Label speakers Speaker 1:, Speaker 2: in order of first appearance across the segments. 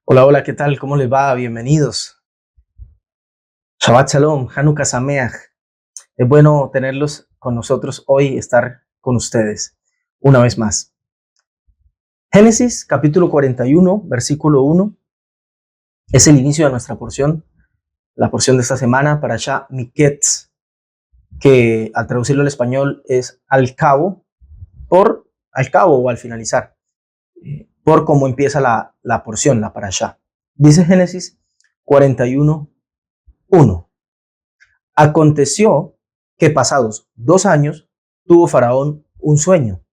Speaker 1: Hola, hola, ¿qué tal? ¿Cómo les va? Bienvenidos. Shabbat Shalom, Hanukkah Sameach. Es bueno tenerlos con nosotros hoy, estar con ustedes una vez más. Génesis capítulo 41, versículo 1, es el inicio de nuestra porción, la porción de esta semana, Parashá Miketz, que al traducirlo al español es al cabo, al cabo o al finalizar, por cómo empieza la porción, la Parashá. Dice Génesis 41, 1. Aconteció que pasados 2 años tuvo Faraón un sueño.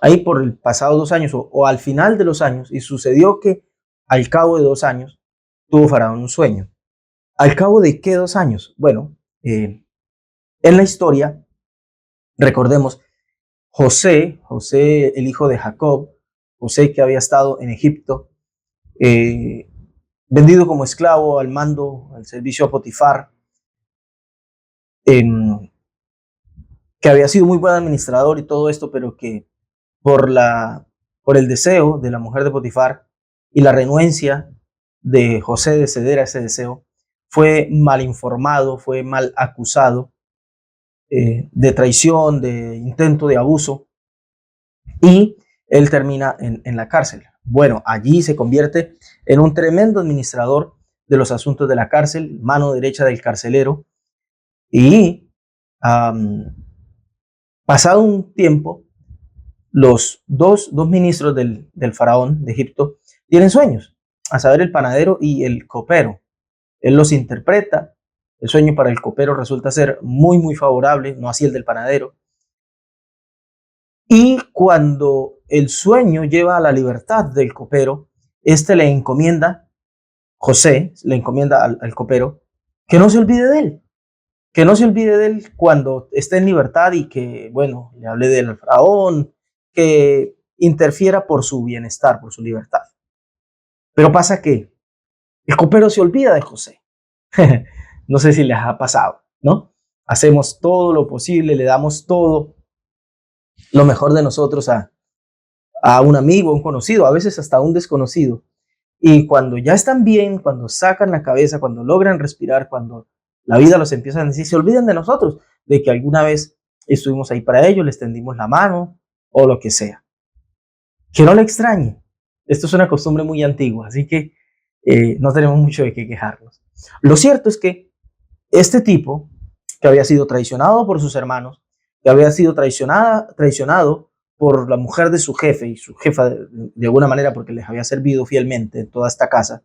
Speaker 1: Ahí por el pasado 2 años o al final de los años, y sucedió que al cabo de 2 años tuvo Faraón un sueño. ¿Al cabo de qué 2 años? Bueno, en la historia, recordemos, José, el hijo de Jacob, José que había estado en Egipto, eh, vendido como esclavo al mando, al servicio a Potifar, que había sido muy buen administrador y todo esto, pero que por, la, por el deseo de la mujer de Potifar y la renuencia de José de ceder a ese deseo, fue mal informado, fue mal acusado de traición, de intento de abuso, y él termina en la cárcel. Bueno, allí se convierte en un tremendo administrador de los asuntos de la cárcel, mano derecha del carcelero, y um, pasado un tiempo, los dos ministros del faraón de Egipto tienen sueños, a saber, el panadero y el copero. Él los interpreta. El sueño para el copero resulta ser muy, muy favorable, no así el del panadero. Y cuando el sueño lleva a la libertad del copero, este le encomienda, José le encomienda al copero, que no se olvide de él, que no se olvide de él cuando esté en libertad y que, bueno, le hable del faraón, que interfiera por su bienestar, por su libertad. Pero pasa que el copero se olvida de José. No sé si les ha pasado, ¿no? Hacemos todo lo posible, le damos todo lo mejor de nosotros a un amigo, a un conocido, a veces hasta a un desconocido. Y cuando ya están bien, cuando sacan la cabeza, cuando logran respirar, cuando la vida los empieza a decir, se olvidan de nosotros, de que alguna vez estuvimos ahí para ellos, les tendimos la mano o lo que sea. Que no le extrañe. Esto es una costumbre muy antigua, así que no tenemos mucho de qué quejarnos. Lo cierto es que este tipo, que había sido traicionado por sus hermanos, que había sido traicionado por la mujer de su jefe y su jefa de alguna manera porque les había servido fielmente en toda esta casa,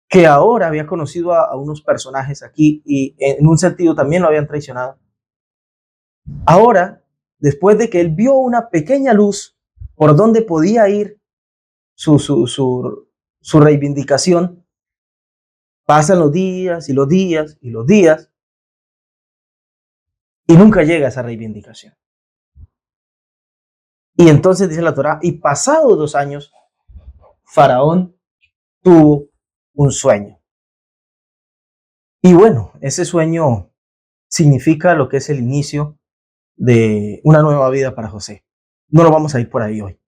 Speaker 1: que ahora había conocido a unos personajes aquí y en un sentido también lo habían traicionado. Ahora, después de que él vio una pequeña luz por donde podía ir su reivindicación, pasan los días y los días y los días y nunca llega a esa reivindicación. Y entonces dice la Torá, y pasados 2 años, Faraón tuvo un sueño. Y bueno, ese sueño significa lo que es el inicio de una nueva vida para José. No lo vamos a ir por ahí hoy.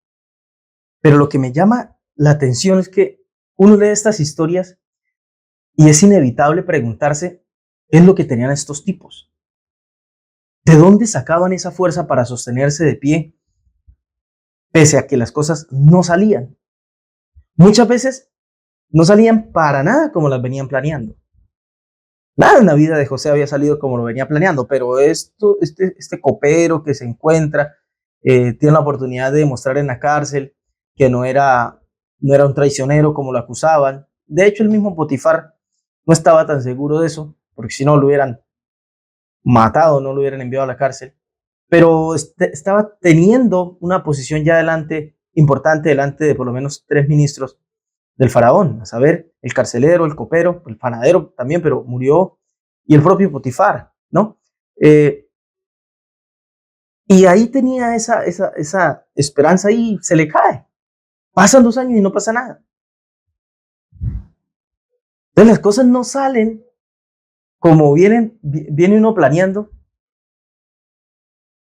Speaker 1: Pero lo que me llama la atención es que uno lee estas historias y es inevitable preguntarse qué es lo que tenían estos tipos. ¿De dónde sacaban esa fuerza para sostenerse de pie pese a que las cosas no salían? Muchas veces no salían para nada como las venían planeando. Nada en la vida de José había salido como lo venía planeando, pero este copero que se encuentra, tiene la oportunidad de demostrar en la cárcel que no era un traicionero como lo acusaban. De hecho, el mismo Potifar no estaba tan seguro de eso, porque si no lo hubieran matado, no lo hubieran enviado a la cárcel. Pero estaba teniendo una posición ya importante delante de por lo menos 3 ministros del faraón, a saber, el carcelero, el copero, el panadero también, pero murió, y el propio Potifar, ¿no? Eh, y ahí tenía esa esperanza y se le cae. Pasan 2 años y no pasa nada. Entonces las cosas no salen como viene uno planeando,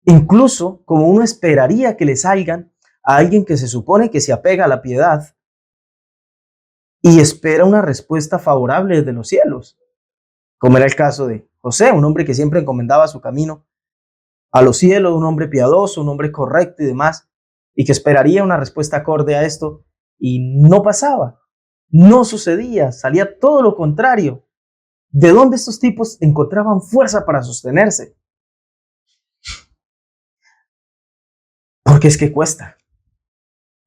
Speaker 1: incluso como uno esperaría que le salgan a alguien que se supone que se apega a la piedad, y espera una respuesta favorable desde los cielos, como era el caso de José, un hombre que siempre encomendaba su camino a los cielos, un hombre piadoso, un hombre correcto y demás, y que esperaría una respuesta acorde a esto, y no pasaba, no sucedía, salía todo lo contrario. ¿De dónde estos tipos encontraban fuerza para sostenerse? Porque es que cuesta.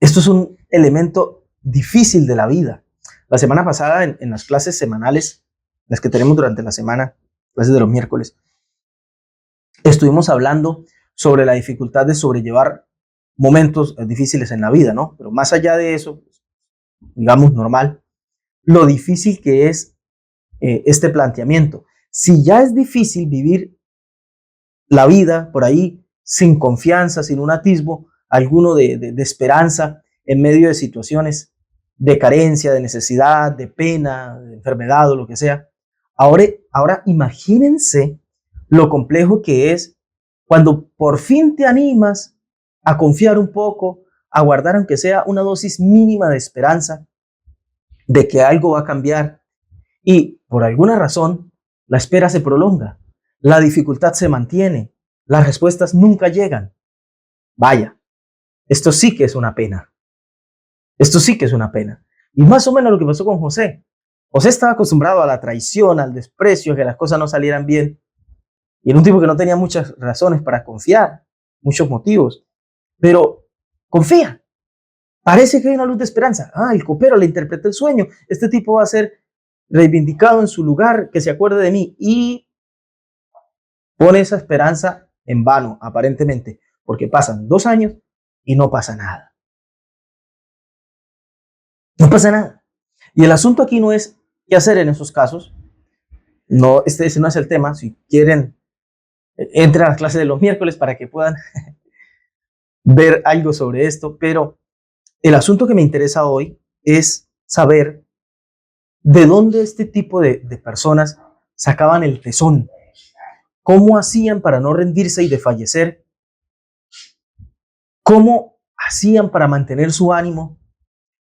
Speaker 1: Esto es un elemento difícil de la vida. La semana pasada, en las clases semanales, las que tenemos durante la semana, clases de los miércoles, estuvimos hablando sobre la dificultad de sobrellevar momentos difíciles en la vida, ¿no? Pero más allá de eso, digamos normal, lo difícil que es este planteamiento. Si ya es difícil vivir la vida por ahí sin confianza, sin un atisbo alguno de esperanza en medio de situaciones de carencia, de necesidad, de pena, de enfermedad o lo que sea, ahora imagínense lo complejo que es cuando por fin te animas a confiar un poco, a guardar aunque sea una dosis mínima de esperanza de que algo va a cambiar y por alguna razón la espera se prolonga, la dificultad se mantiene, las respuestas nunca llegan. Vaya, esto sí que es una pena. Esto sí que es una pena. Y más o menos lo que pasó con José. José estaba acostumbrado a la traición, al desprecio, a que las cosas no salieran bien. Y era un tipo que no tenía muchas razones para confiar, muchos motivos. Pero confía. Parece que hay una luz de esperanza. Ah, el copero le interpretó el sueño. Este tipo va a ser reivindicado en su lugar, que se acuerde de mí. Y pone esa esperanza en vano, aparentemente, porque pasan 2 años y no pasa nada. No pasa nada. Y el asunto aquí no es qué hacer en esos casos. No, ese no es el tema. Si quieren, entren a las clases de los miércoles para que puedan ver algo sobre esto. Pero el asunto que me interesa hoy es saber de dónde este tipo de personas sacaban el tesón. ¿Cómo hacían para no rendirse y desfallecer? ¿Cómo hacían para mantener su ánimo?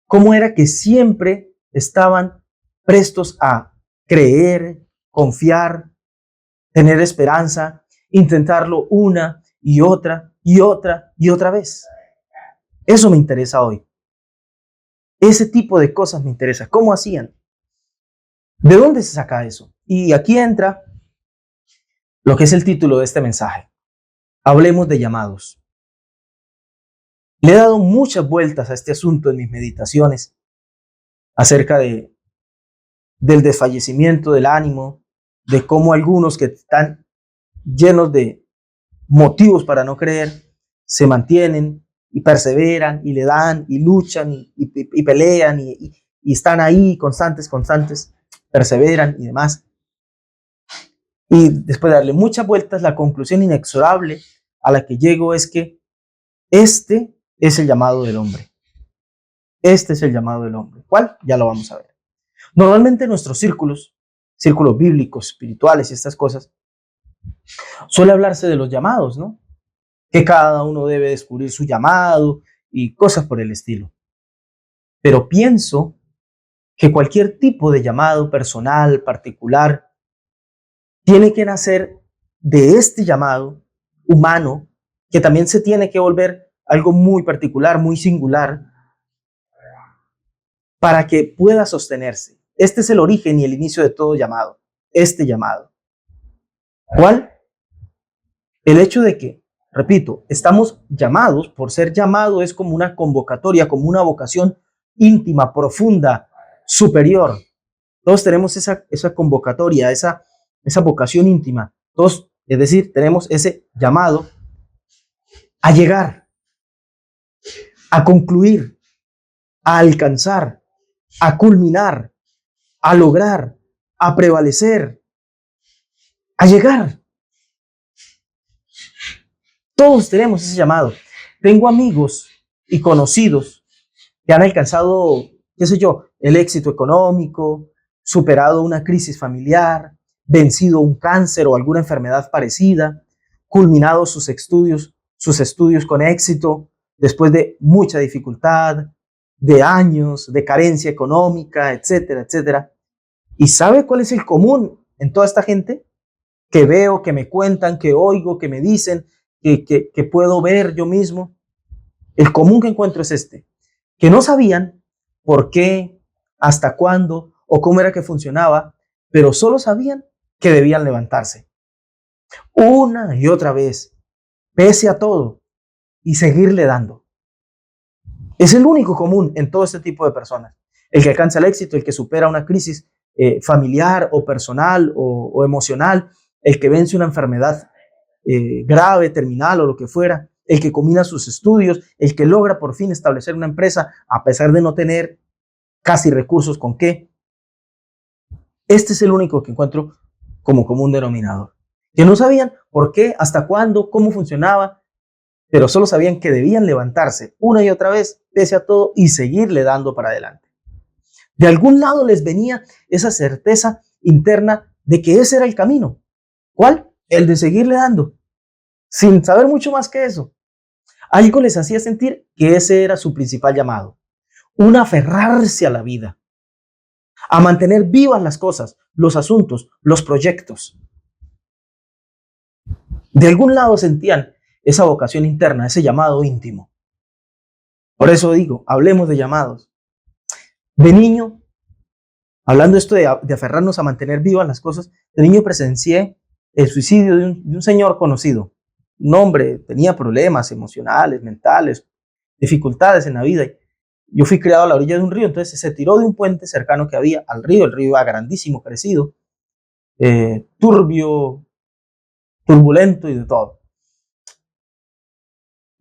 Speaker 1: ¿Cómo era que siempre estaban prestos a creer, confiar, tener esperanza, intentarlo una y otra y otra y otra vez? Eso me interesa hoy. Ese tipo de cosas me interesa. ¿Cómo hacían? ¿De dónde se saca eso? Y aquí entra lo que es el título de este mensaje. Hablemos de llamados. Le he dado muchas vueltas a este asunto en mis meditaciones acerca del desfallecimiento del ánimo, de cómo algunos que están llenos de motivos para no creer se mantienen y perseveran y le dan y luchan y pelean y están ahí constantes, perseveran y demás. Y después de darle muchas vueltas, la conclusión inexorable a la que llego es que este es el llamado del hombre. Este es el llamado del hombre. ¿Cuál? Ya lo vamos a ver. Normalmente en nuestros círculos bíblicos, espirituales y estas cosas, suele hablarse de los llamados, ¿no? Que cada uno debe descubrir su llamado y cosas por el estilo. Pero pienso que cualquier tipo de llamado personal, particular, tiene que nacer de este llamado humano, que también se tiene que volver algo muy particular, muy singular, para que pueda sostenerse. Este es el origen y el inicio de todo llamado, este llamado. ¿Cuál? El hecho de que, repito, estamos llamados, por ser llamado es como una convocatoria, como una vocación íntima, profunda, superior. Todos tenemos esa convocatoria, esa vocación íntima. Todos, es decir, tenemos ese llamado a llegar, a concluir, a alcanzar, a culminar, a lograr, a prevalecer, a llegar. Todos tenemos ese llamado. Tengo amigos y conocidos que han alcanzado, qué sé yo, el éxito económico, superado una crisis familiar, vencido un cáncer o alguna enfermedad parecida, culminado sus estudios con éxito después de mucha dificultad, de años, de carencia económica, etcétera, etcétera. ¿Y sabe cuál es el común en toda esta gente? Que veo, que me cuentan, que oigo, que me dicen, que puedo ver yo mismo. El común que encuentro es este, que no sabían por qué, hasta cuándo o cómo era que funcionaba, pero solo sabían que debían levantarse una y otra vez, pese a todo, y seguirle dando. Es el único común en todo este tipo de personas. El que alcanza el éxito, el que supera una crisis familiar o personal o emocional, el que vence una enfermedad grave, terminal o lo que fuera, el que combina sus estudios, el que logra por fin establecer una empresa a pesar de no tener casi recursos con qué. Este es el único que encuentro como común denominador. Que no sabían por qué, hasta cuándo, cómo funcionaba, pero solo sabían que debían levantarse una y otra vez, pese a todo, y seguirle dando para adelante. De algún lado les venía esa certeza interna de que ese era el camino. ¿Cuál? El de seguirle dando, sin saber mucho más que eso. Algo les hacía sentir que ese era su principal llamado, un aferrarse a la vida, a mantener vivas las cosas, los asuntos, los proyectos. De algún lado sentían esa vocación interna, ese llamado íntimo. Por eso digo, hablemos de llamados. De niño, hablando esto de aferrarnos a mantener vivas las cosas, de niño presencié el suicidio de un señor conocido. Un hombre tenía problemas emocionales, mentales, dificultades en la vida. Yo fui criado a la orilla de un río, entonces se tiró de un puente cercano que había al río. El río iba grandísimo, crecido, turbio, turbulento y de todo.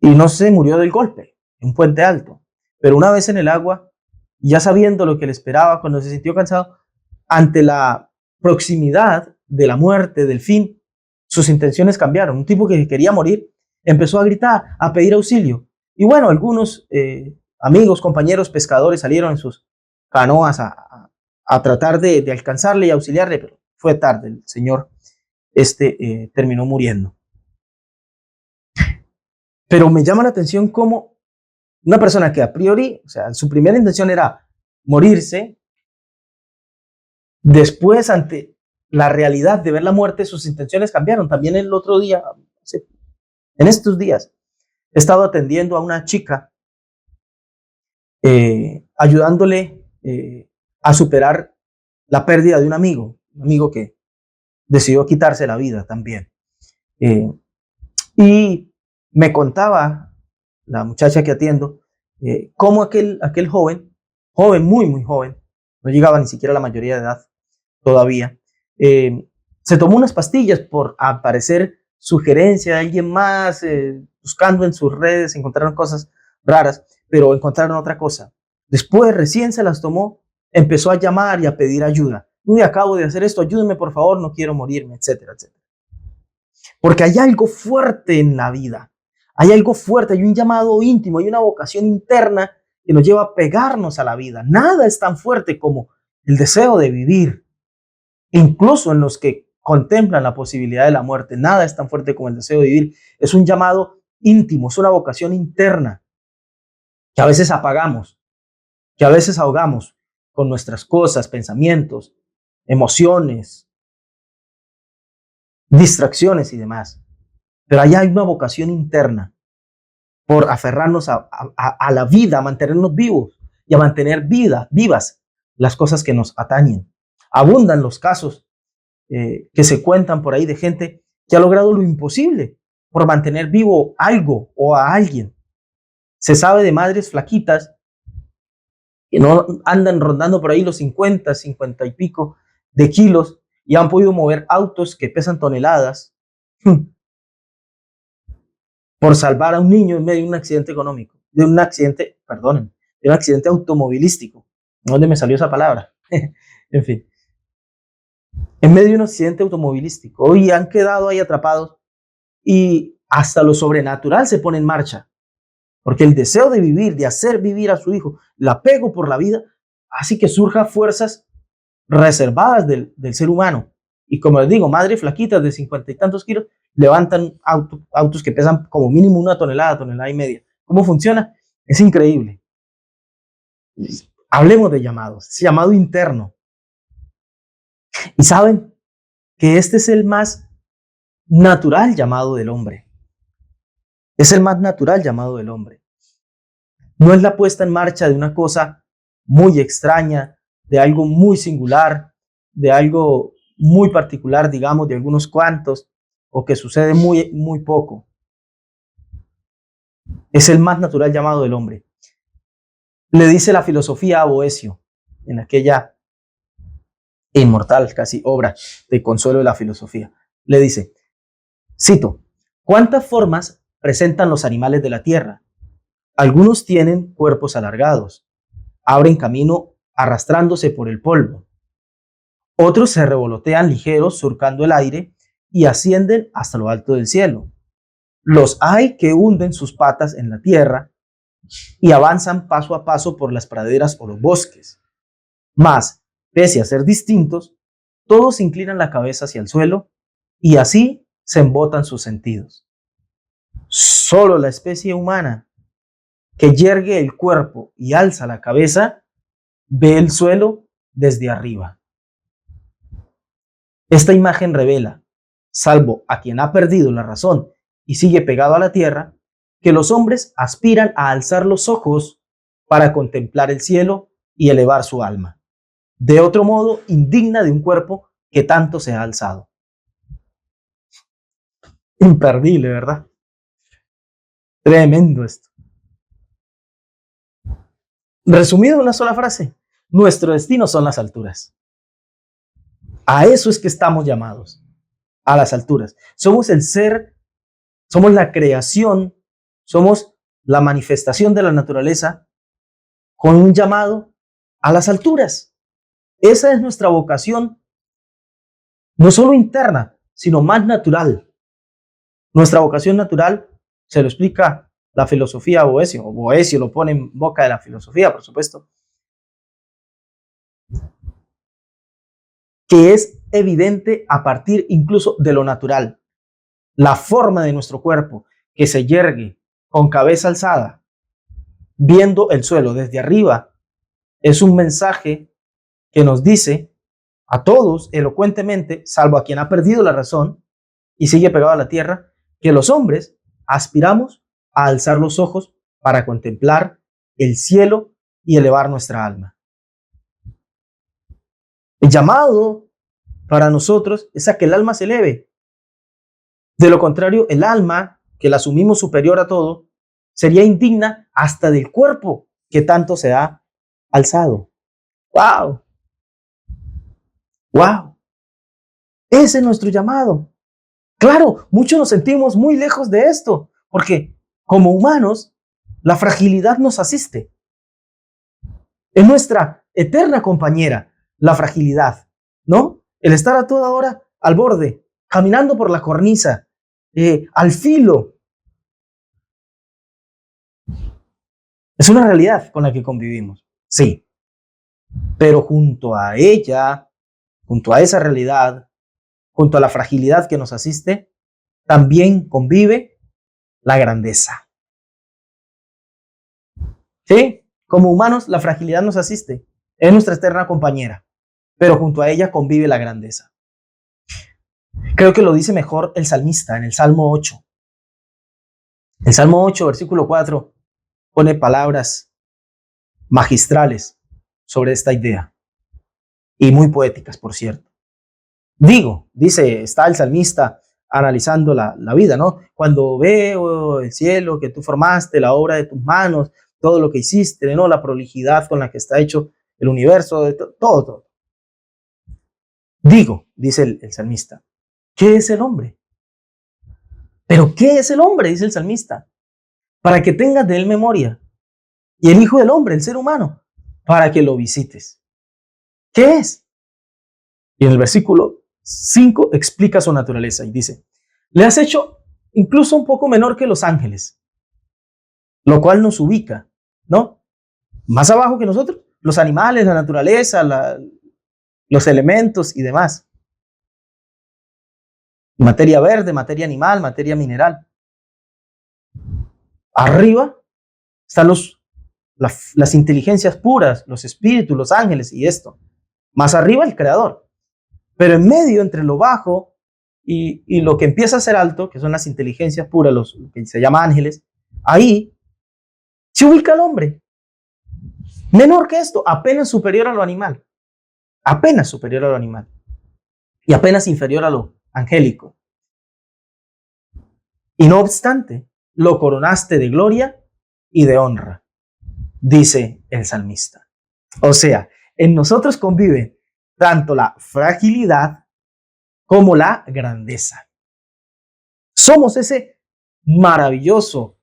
Speaker 1: Y no se murió del golpe, en un puente alto. Pero una vez en el agua, ya sabiendo lo que le esperaba, cuando se sintió cansado, ante la proximidad de la muerte, del fin, sus intenciones cambiaron. Un tipo que quería morir empezó a gritar, a pedir auxilio. Y bueno, algunos amigos, compañeros pescadores salieron en sus canoas a tratar de alcanzarle y auxiliarle, pero fue tarde. El señor terminó muriendo. Pero me llama la atención cómo una persona que a priori, o sea, su primera intención era morirse, después ante la realidad de ver la muerte, sus intenciones cambiaron. También el otro día, en estos días, he estado atendiendo a una chica, ayudándole a superar la pérdida de un amigo que decidió quitarse la vida también. Y me contaba la muchacha que atiendo, cómo aquel joven, muy, muy joven, no llegaba ni siquiera a la mayoría de edad todavía, se tomó unas pastillas por aparecer sugerencia de alguien más, buscando en sus redes, encontraron cosas raras, pero encontraron otra cosa. Después, recién se las tomó, empezó a llamar y a pedir ayuda. Uy, acabo de hacer esto, ayúdenme por favor, no quiero morirme, etcétera, etcétera. Porque hay algo fuerte en la vida, hay algo fuerte, hay un llamado íntimo, hay una vocación interna que nos lleva a pegarnos a la vida. Nada es tan fuerte como el deseo de vivir. Incluso en los que contemplan la posibilidad de la muerte, nada es tan fuerte como el deseo de vivir. Es un llamado íntimo, es una vocación interna que a veces apagamos, que a veces ahogamos con nuestras cosas, pensamientos, emociones, distracciones y demás. Pero allá hay una vocación interna por aferrarnos a la vida, a mantenernos vivos y a mantener vivas las cosas que nos atañen. Abundan los casos que se cuentan por ahí de gente que ha logrado lo imposible por mantener vivo algo o a alguien. Se sabe de madres flaquitas que no andan rondando por ahí los 50 y pico de kilos y han podido mover autos que pesan toneladas por salvar a un niño en medio de un accidente económico, de un accidente, perdonen, de un accidente automovilístico. ¿Dónde me salió esa palabra? En fin, en medio de un accidente automovilístico. Hoy han quedado ahí atrapados y hasta lo sobrenatural se pone en marcha. Porque el deseo de vivir, de hacer vivir a su hijo, el apego por la vida, hace que surjan fuerzas reservadas del ser humano. Y como les digo, madres flaquitas de 50 y tantos kilos levantan autos que pesan como mínimo una tonelada y media. ¿Cómo funciona? Es increíble. Hablemos de llamados, ese llamado interno. Y saben que este es el más natural llamado del hombre. Es el más natural llamado del hombre. No es la puesta en marcha de una cosa muy extraña, de algo muy singular, de algo muy particular, digamos, de algunos cuantos, o que sucede muy, muy poco. Es el más natural llamado del hombre. Le dice la filosofía a Boecio, en aquella inmortal casi obra de Consuelo de la Filosofía. Le dice, cito, ¿cuántas formas presentan los animales de la tierra? Algunos tienen cuerpos alargados, abren camino arrastrándose por el polvo. Otros se revolotean ligeros surcando el aire y ascienden hasta lo alto del cielo. Los hay que hunden sus patas en la tierra y avanzan paso a paso por las praderas o los bosques. Mas, pese a ser distintos, todos inclinan la cabeza hacia el suelo y así se embotan sus sentidos. Solo la especie humana, que yergue el cuerpo y alza la cabeza, ve el suelo desde arriba. Esta imagen revela, salvo a quien ha perdido la razón y sigue pegado a la tierra, que los hombres aspiran a alzar los ojos para contemplar el cielo y elevar su alma. De otro modo, indigna de un cuerpo que tanto se ha alzado. Imperdible, ¿verdad? Tremendo esto. Resumido en una sola frase, nuestro destino son las alturas. A eso es que estamos llamados, a las alturas. Somos el ser, somos la creación, somos la manifestación de la naturaleza con un llamado a las alturas. Esa es nuestra vocación, no solo interna, sino más natural. Nuestra vocación natural se lo explica la filosofía Boecio, o Boecio lo pone en boca de la filosofía, por supuesto, que es evidente a partir incluso de lo natural. La forma de nuestro cuerpo que se yergue con cabeza alzada, viendo el suelo desde arriba, es un mensaje que nos dice a todos elocuentemente, salvo a quien ha perdido la razón y sigue pegado a la tierra, que los hombres aspiramos a alzar los ojos para contemplar el cielo y elevar nuestra alma. El llamado para nosotros es a que el alma se eleve. De lo contrario, el alma, que la asumimos superior a todo, sería indigna hasta del cuerpo que tanto se ha alzado. ¡Wow! ¡Wow! Ese es nuestro llamado. Claro, muchos nos sentimos muy lejos de esto, porque como humanos, la fragilidad nos asiste. Es nuestra eterna compañera, la fragilidad, ¿no? El estar a toda hora al borde, caminando por la cornisa, al filo. Es una realidad con la que convivimos, sí. Pero junto a ella, junto a esa realidad, junto a la fragilidad que nos asiste, también convive la grandeza. ¿Sí? Como humanos, la fragilidad nos asiste, es nuestra eterna compañera, pero junto a ella convive la grandeza. Creo que lo dice mejor el salmista en el Salmo 8. El Salmo 8, versículo 4, pone palabras magistrales sobre esta idea y muy poéticas, por cierto. Dice, está el salmista analizando la vida, ¿no? Cuando veo el cielo que tú formaste, la obra de tus manos, todo lo que hiciste, ¿no? La prolijidad con la que está hecho el universo, todo. Dice el salmista, ¿qué es el hombre? ¿Pero qué es el hombre? Dice el salmista. Para que tengas de él memoria. Y el Hijo del Hombre, el ser humano, para que lo visites. ¿Qué es? Y en el versículo 5 explica su naturaleza y dice, le has hecho incluso un poco menor que los ángeles, lo cual nos ubica, ¿no? Más abajo que nosotros, los animales, la naturaleza, los elementos y demás. Materia verde, materia animal, materia mineral. Arriba están los las inteligencias puras, los espíritus, los ángeles y esto. Más arriba el creador. Pero en medio, entre lo bajo y lo que empieza a ser alto, que son las inteligencias puras, lo que se llama ángeles, ahí se ubica el hombre. Menor que esto, apenas superior a lo animal. Apenas superior a lo animal. Y apenas inferior a lo angélico. Y no obstante, lo coronaste de gloria y de honra, dice el salmista. O sea, en nosotros convive tanto la fragilidad como la grandeza. Somos ese maravilloso,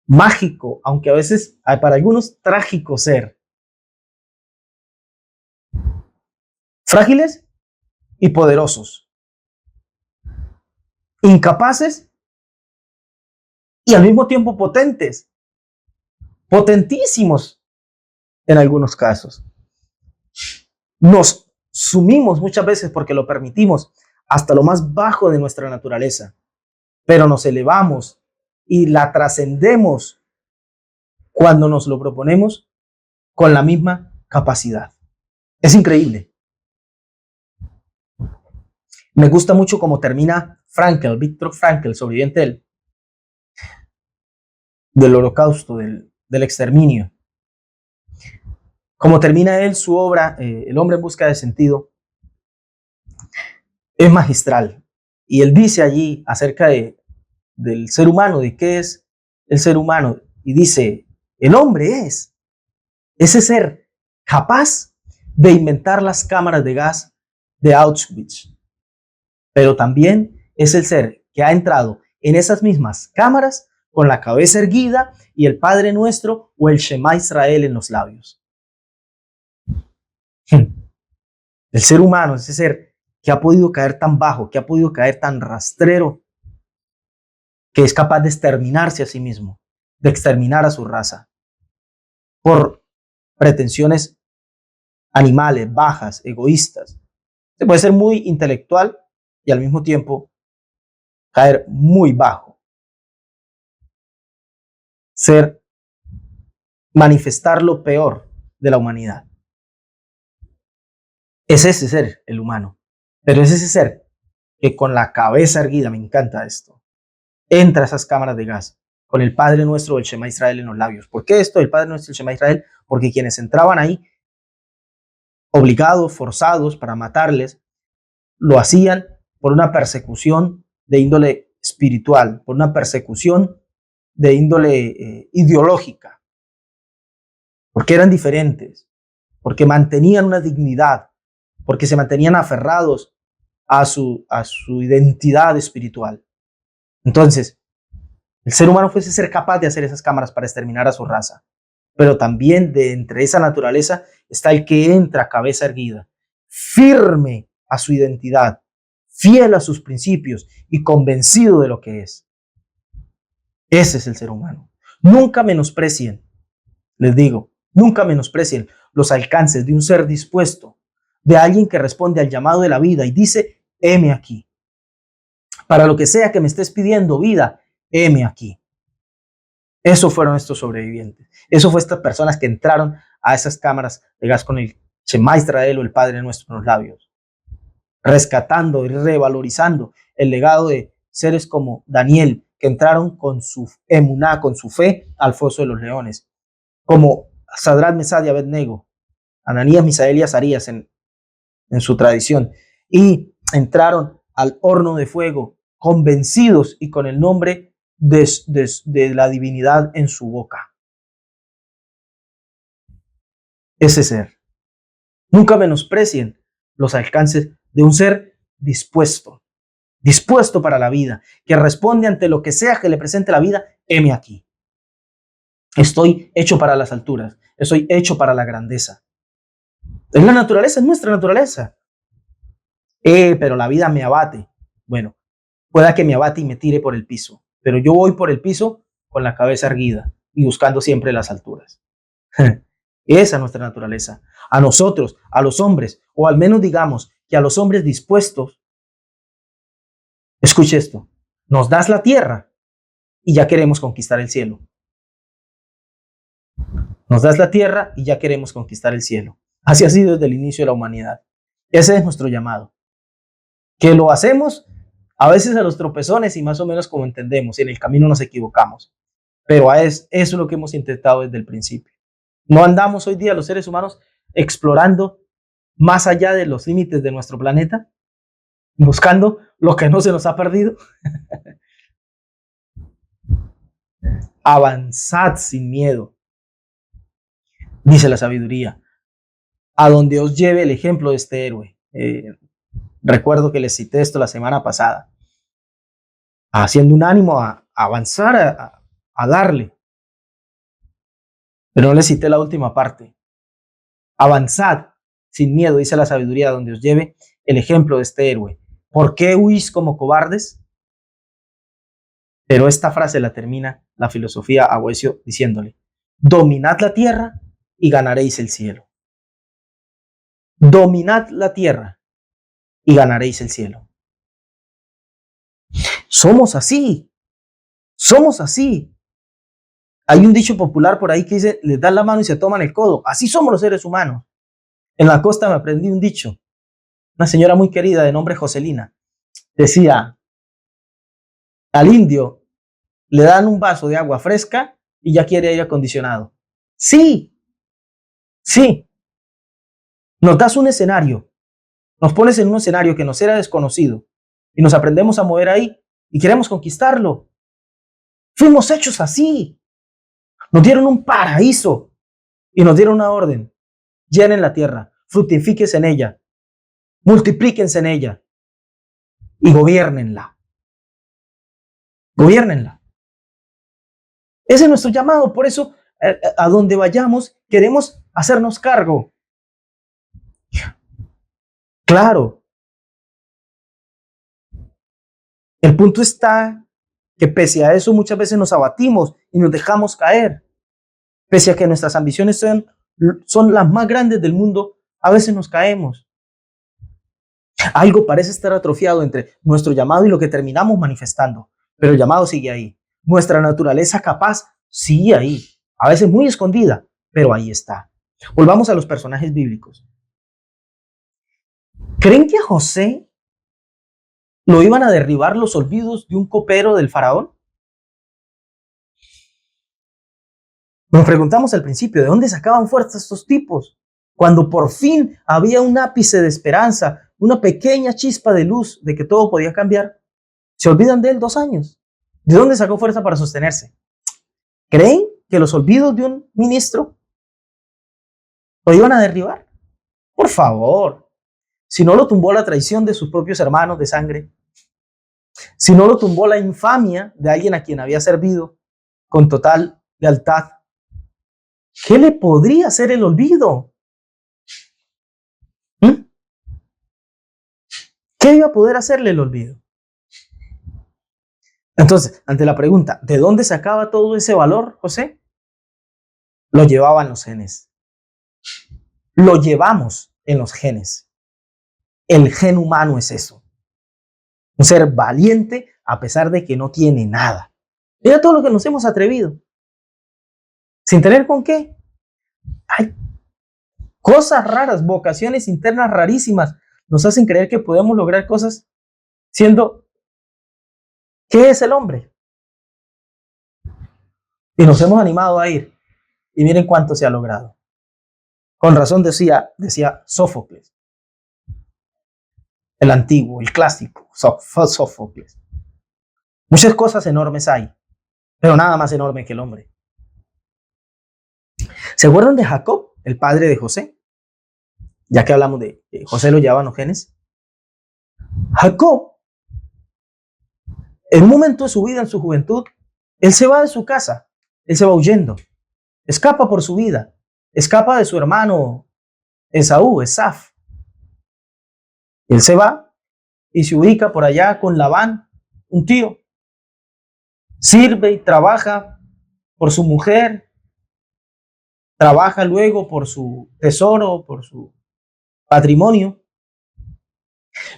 Speaker 1: mágico, aunque a veces para algunos trágico ser. Frágiles y poderosos. Incapaces y al mismo tiempo potentes. Potentísimos en algunos casos. Nos sumimos muchas veces porque lo permitimos hasta lo más bajo de nuestra naturaleza, pero nos elevamos y la trascendemos cuando nos lo proponemos con la misma capacidad. Es increíble. Me gusta mucho cómo termina Frankl, Viktor Frankl, sobreviviente del holocausto, del exterminio. Como termina él su obra, El hombre en busca de sentido, es magistral. Y él dice allí acerca del ser humano, de qué es el ser humano. Y dice, el hombre es ese ser capaz de inventar las cámaras de gas de Auschwitz. Pero también es el ser que ha entrado en esas mismas cámaras con la cabeza erguida y el Padre Nuestro o el Shema Israel en los labios. El ser humano, ese ser que ha podido caer tan bajo, que ha podido caer tan rastrero, que es capaz de exterminarse a sí mismo, de exterminar a su raza, por pretensiones animales, bajas, egoístas. Se puede ser muy intelectual y al mismo tiempo caer muy bajo. Manifestar lo peor de la humanidad. Es ese ser, el humano. Pero es ese ser que con la cabeza erguida, me encanta esto, entra a esas cámaras de gas con el Padre Nuestro, el Shema Israel en los labios. ¿Por qué esto? El Padre Nuestro, el Shema Israel, porque quienes entraban ahí, obligados, forzados para matarles, lo hacían por una persecución de índole espiritual, por una persecución de índole ideológica, porque eran diferentes, porque mantenían una dignidad, porque se mantenían aferrados a su identidad espiritual. Entonces, el ser humano fuese ser capaz de hacer esas cámaras para exterminar a su raza, pero también de entre esa naturaleza está el que entra a cabeza erguida, firme a su identidad, fiel a sus principios y convencido de lo que es. Ese es el ser humano. Nunca menosprecien, les digo, nunca menosprecien los alcances de un ser dispuesto, de alguien que responde al llamado de la vida y dice, heme aquí. Para lo que sea que me estés pidiendo vida, heme aquí. Eso fueron estos sobrevivientes. Eso fue estas personas que entraron a esas cámaras de gas con el Shema Israel o el Padre Nuestro en los labios, rescatando y revalorizando el legado de seres como Daniel, que entraron con su emuná, con su fe, al foso de los leones, como Sadrach, Mesach y Abednego, Ananías, Misael y Azarías en su tradición, y entraron al horno de fuego convencidos y con el nombre de la divinidad en su boca. Ese ser. Nunca menosprecien los alcances de un ser dispuesto para la vida, que responde ante lo que sea que le presente la vida, heme aquí. Estoy hecho para las alturas, estoy hecho para la grandeza. Es la naturaleza, es nuestra naturaleza. Pero la vida me abate. Bueno, pueda que me abate y me tire por el piso, pero yo voy por el piso con la cabeza erguida y buscando siempre las alturas. Esa es nuestra naturaleza. A nosotros, a los hombres, o al menos digamos que a los hombres dispuestos, escuche esto, nos das la tierra y ya queremos conquistar el cielo. Nos das la tierra y ya queremos conquistar el cielo. Así ha sido desde el inicio de la humanidad. Ese es nuestro llamado. Que lo hacemos a veces a los tropezones y más o menos como entendemos. Y en el camino nos equivocamos. Pero eso es lo que hemos intentado desde el principio. No andamos hoy día los seres humanos explorando más allá de los límites de nuestro planeta, buscando lo que no se nos ha perdido. Avanzad sin miedo, dice la sabiduría, a donde os lleve el ejemplo de este héroe. Recuerdo que les cité esto la semana pasada, haciendo un ánimo a avanzar, a darle. Pero no les cité la última parte. Avanzad sin miedo, dice la sabiduría, a donde os lleve el ejemplo de este héroe. ¿Por qué huís como cobardes? Pero esta frase la termina la filosofía a Boecio diciéndole: dominad la tierra y ganaréis el cielo. Dominad la tierra y ganaréis el cielo. Somos así. Somos así. Hay un dicho popular por ahí que dice: les dan la mano y se toman el codo. Así somos los seres humanos. En la costa me aprendí un dicho. Una señora muy querida de nombre Joselina decía: al indio le dan un vaso de agua fresca y ya quiere aire acondicionado. Sí, sí. Nos das un escenario, nos pones en un escenario que nos era desconocido y nos aprendemos a mover ahí y queremos conquistarlo. Fuimos hechos así. Nos dieron un paraíso y nos dieron una orden: llenen la tierra, fructifíquense en ella, multiplíquense en ella y gobiernenla. Gobiernenla. Ese es nuestro llamado. Por eso, a donde vayamos, queremos hacernos cargo. Claro. El punto está que pese a eso muchas veces nos abatimos y nos dejamos caer. Pese a que nuestras ambiciones son las más grandes del mundo, a veces nos caemos. Algo parece estar atrofiado entre nuestro llamado y lo que terminamos manifestando, pero el llamado sigue ahí. Nuestra naturaleza capaz sigue ahí, a veces muy escondida, pero ahí está. Volvamos a los personajes bíblicos. ¿Creen que a José lo iban a derribar los olvidos de un copero del faraón? Nos preguntamos al principio, ¿de dónde sacaban fuerza estos tipos? Cuando por fin había un ápice de esperanza, una pequeña chispa de luz de que todo podía cambiar, se olvidan de él 2 años. ¿De dónde sacó fuerza para sostenerse? ¿Creen que los olvidos de un ministro lo iban a derribar? Por favor, si no lo tumbó la traición de sus propios hermanos de sangre, si no lo tumbó la infamia de alguien a quien había servido con total lealtad, ¿qué le podría hacer el olvido? ¿Qué iba a poder hacerle el olvido? Entonces, ante la pregunta, ¿de dónde sacaba todo ese valor, José? Lo llevaban los genes. Lo llevamos en los genes. El gen humano es eso. Un ser valiente a pesar de que no tiene nada. Mira todo lo que nos hemos atrevido. ¿Sin tener con qué? Hay cosas raras, vocaciones internas rarísimas. Nos hacen creer que podemos lograr cosas siendo... ¿Qué es el hombre? Y nos hemos animado a ir. Y miren cuánto se ha logrado. Con razón decía Sófocles. El antiguo, el clásico, Sófocles. Muchas cosas enormes hay, pero nada más enorme que el hombre. ¿Se acuerdan de Jacob, el padre de José? Ya que hablamos de José, lo llevaban los genes. Jacob, en un momento de su vida, en su juventud, él se va de su casa, él se va huyendo, escapa por su vida, escapa de su hermano Esaú, Esaf. Él se va y se ubica por allá con Labán, un tío. Sirve y trabaja por su mujer, trabaja luego por su tesoro, por su patrimonio,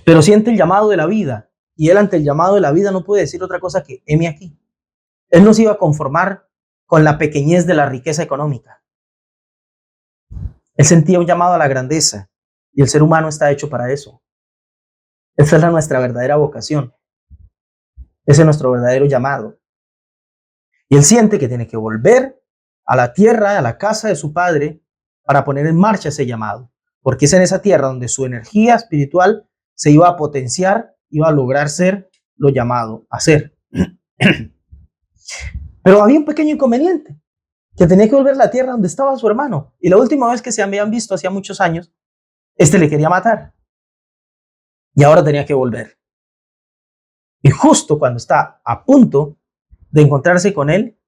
Speaker 1: pero siente el llamado de la vida. Y él ante el llamado de la vida no puede decir otra cosa que heme aquí. Él no se iba a conformar con la pequeñez de la riqueza económica. Él sentía un llamado a la grandeza y el ser humano está hecho para eso. Esa es nuestra verdadera vocación. Ese es nuestro verdadero llamado. Y él siente que tiene que volver a la tierra, a la casa de su padre, para poner en marcha ese llamado. Porque es en esa tierra donde su energía espiritual se iba a potenciar, iba a lograr ser lo llamado a ser. Pero había un pequeño inconveniente, que tenía que volver a la tierra donde estaba su hermano. Y la última vez que se habían visto, hacía muchos años, le quería matar. Y ahora tenía que volver. Y justo cuando está a punto de encontrarse con él,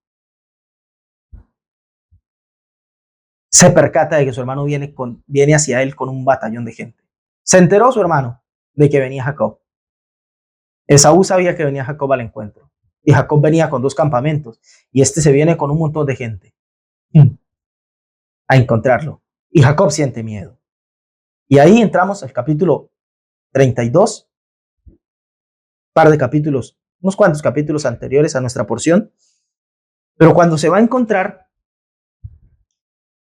Speaker 1: se percata de que su hermano viene hacia él con un batallón de gente. Se enteró su hermano de que venía Jacob. Esaú sabía que venía Jacob al encuentro. Y Jacob venía con 2 campamentos. Y se viene con un montón de gente a encontrarlo. Y Jacob siente miedo. Y ahí entramos al capítulo 32, par de capítulos, unos cuantos capítulos anteriores a nuestra porción. Pero cuando se va a encontrar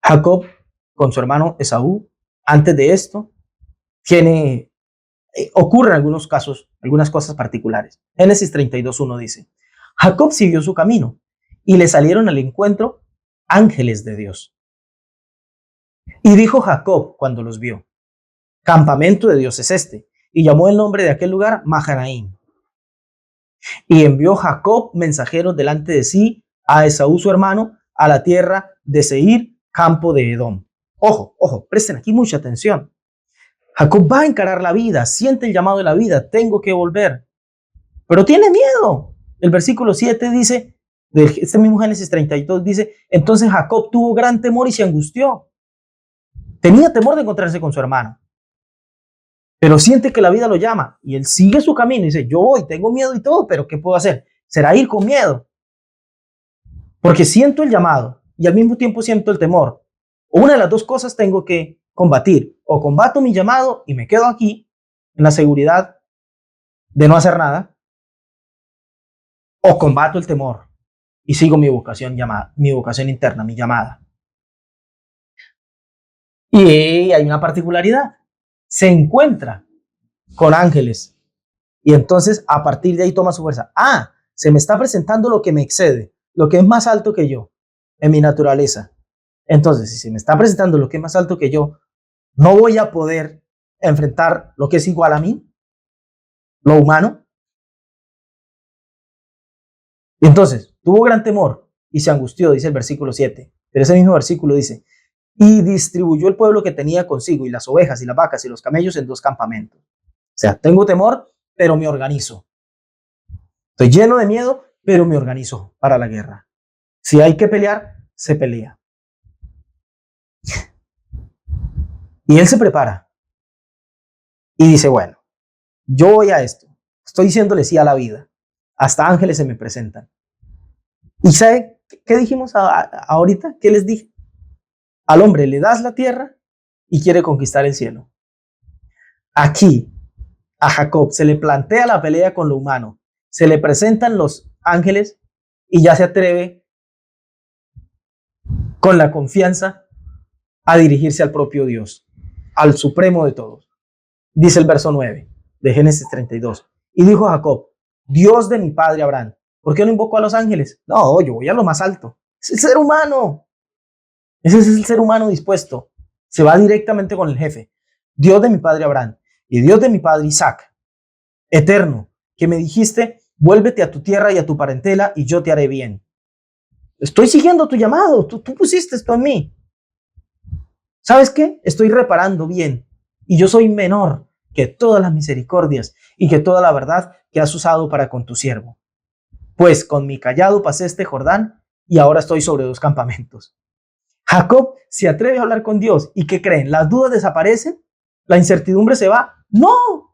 Speaker 1: Jacob con su hermano Esaú, antes de esto, ocurren algunos casos, algunas cosas particulares. Génesis 32:1 dice: Jacob siguió su camino y le salieron al encuentro ángeles de Dios. Y dijo Jacob cuando los vio: campamento de Dios es este. Y llamó el nombre de aquel lugar Mahanaim. Y envió Jacob mensajeros delante de sí a Esaú su hermano, a la tierra de Seir, campo de Edom. Ojo, presten aquí mucha atención. Jacob va a encarar la vida, siente el llamado de la vida, tengo que volver. Pero tiene miedo. El versículo 7 dice, de este mismo Génesis 32, dice: entonces Jacob tuvo gran temor y se angustió. Tenía temor de encontrarse con su hermano. Pero siente que la vida lo llama y él sigue su camino y dice: yo voy, tengo miedo y todo, pero ¿qué puedo hacer? Será ir con miedo. Porque siento el llamado y al mismo tiempo siento el temor. Una de las dos cosas tengo que combatir. O combato mi llamado y me quedo aquí en la seguridad de no hacer nada, o combato el temor y sigo mi vocación interna, mi llamada. Y hay una particularidad. Se encuentra con ángeles y entonces a partir de ahí toma su fuerza. Se me está presentando lo que me excede, lo que es más alto que yo en mi naturaleza. Entonces, si se me está presentando lo que es más alto que yo, no voy a poder enfrentar lo que es igual a mí, lo humano. Y entonces tuvo gran temor y se angustió, dice el versículo 7. Pero ese mismo versículo dice: y distribuyó el pueblo que tenía consigo, y las ovejas y las vacas y los camellos, en 2 campamentos. O sea, tengo temor, pero me organizo. Estoy lleno de miedo, pero me organizo para la guerra. Si hay que pelear, se pelea. Y él se prepara y dice: bueno, yo voy a esto. Estoy diciéndole sí a la vida. Hasta ángeles se me presentan. ¿Y sabe qué dijimos ahorita? ¿Qué les dije? Al hombre le das la tierra y quiere conquistar el cielo. Aquí a Jacob se le plantea la pelea con lo humano, se le presentan los ángeles y ya se atreve con la confianza a dirigirse al propio Dios, al supremo de todos. Dice el verso 9 de Génesis 32. Y dijo Jacob: Dios de mi padre Abraham. ¿Por qué no invoco a los ángeles? No, yo voy a lo más alto. Es el ser humano. Ese es el ser humano dispuesto. Se va directamente con el jefe. Dios de mi padre Abraham y Dios de mi padre Isaac, eterno, que me dijiste: vuélvete a tu tierra y a tu parentela y yo te haré bien. Estoy siguiendo tu llamado. Tú pusiste esto en mí. ¿Sabes qué? Estoy reparando bien y yo soy menor que todas las misericordias y que toda la verdad que has usado para con tu siervo. Pues con mi cayado pasé este Jordán y ahora estoy sobre 2 campamentos. Jacob se atreve a hablar con Dios. ¿Y qué creen? ¿Las dudas desaparecen? ¿La incertidumbre se va? No.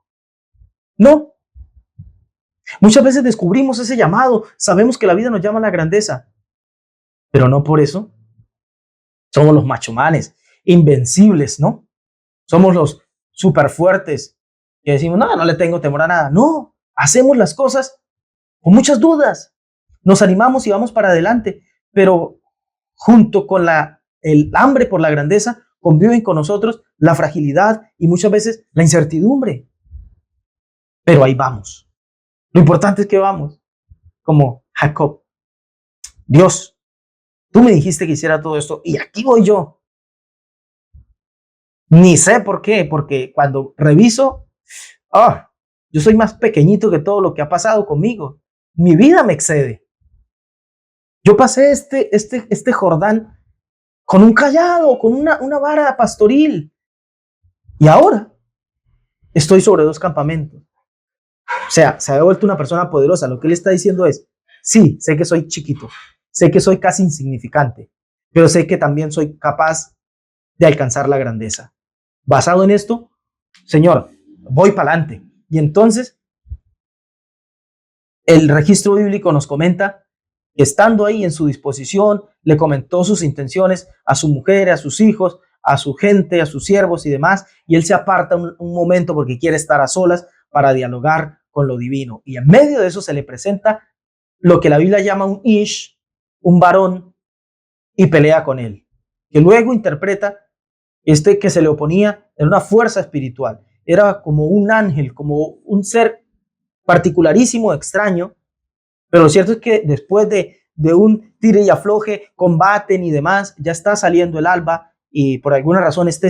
Speaker 1: Muchas veces descubrimos ese llamado, sabemos que la vida nos llama a la grandeza, pero no por eso somos los machomanes, invencibles, ¿no? Somos los súper fuertes que decimos: no le tengo temor a nada. No, hacemos las cosas con muchas dudas, nos animamos y vamos para adelante, pero junto con el hambre por la grandeza, conviven con nosotros la fragilidad y muchas veces la incertidumbre. Pero ahí vamos. Lo importante es que vamos, como Jacob. Dios, tú me dijiste que hiciera todo esto y aquí voy yo. Ni sé por qué, porque cuando reviso, yo soy más pequeñito que todo lo que ha pasado conmigo. Mi vida me excede. Yo pasé este Jordán con un cayado, con una vara pastoril. Y ahora estoy sobre 2 campamentos. O sea, se ha vuelto una persona poderosa. Lo que él está diciendo es, sí, sé que soy chiquito, sé que soy casi insignificante, pero sé que también soy capaz de alcanzar la grandeza. Basado en esto, Señor, voy para adelante. Y entonces, el registro bíblico nos comenta que estando ahí en su disposición, le comentó sus intenciones a su mujer, a sus hijos, a su gente, a sus siervos y demás, y él se aparta un momento porque quiere estar a solas para dialogar con lo divino. Y en medio de eso se le presenta lo que la Biblia llama un Ish, un varón, y pelea con él, que luego interpreta que se le oponía en una fuerza espiritual. Era como un ángel, como un ser particularísimo, extraño, pero lo cierto es que después de un tire y afloje, combaten y demás, ya está saliendo el alba y por alguna razón este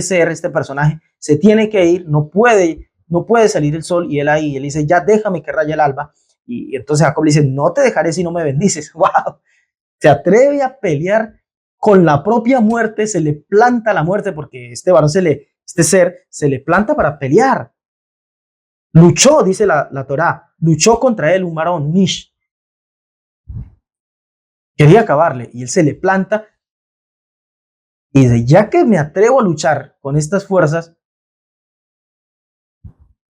Speaker 1: personaje, se tiene que ir, no puede salir el sol y él dice, ya déjame que raye el alba. Y entonces Jacob le dice, no te dejaré si no me bendices. ¡Wow! Se atreve a pelear con la propia muerte, se le planta la muerte porque este ser se le planta para pelear. Luchó, dice la Torá, luchó contra él un varón, Nish. Quería acabarle y él se le planta y dice, ya que me atrevo a luchar con estas fuerzas,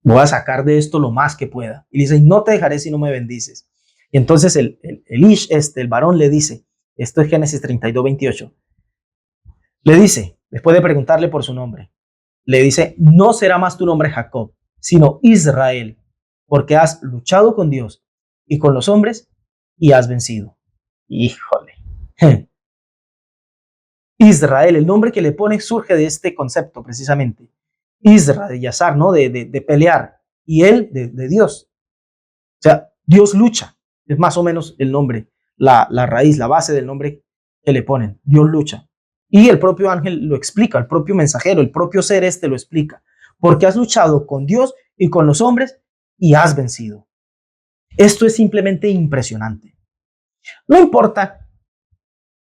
Speaker 1: voy a sacar de esto lo más que pueda. Y dice, no te dejaré si no me bendices. Y entonces el varón le dice, esto es Génesis 32:28, le dice, después de preguntarle por su nombre, le dice, no será más tu nombre Jacob, sino Israel, porque has luchado con Dios y con los hombres y has vencido. Híjole. Israel, el nombre que le pone surge de este concepto precisamente. Isra, de Yazar, ¿no? De pelear. Y él, de Dios. O sea, Dios lucha. Es más o menos el nombre, la raíz, la base del nombre que le ponen. Dios lucha. Y el propio ángel lo explica, el propio mensajero, el propio ser lo explica. Porque has luchado con Dios y con los hombres y has vencido. Esto es simplemente impresionante. No importa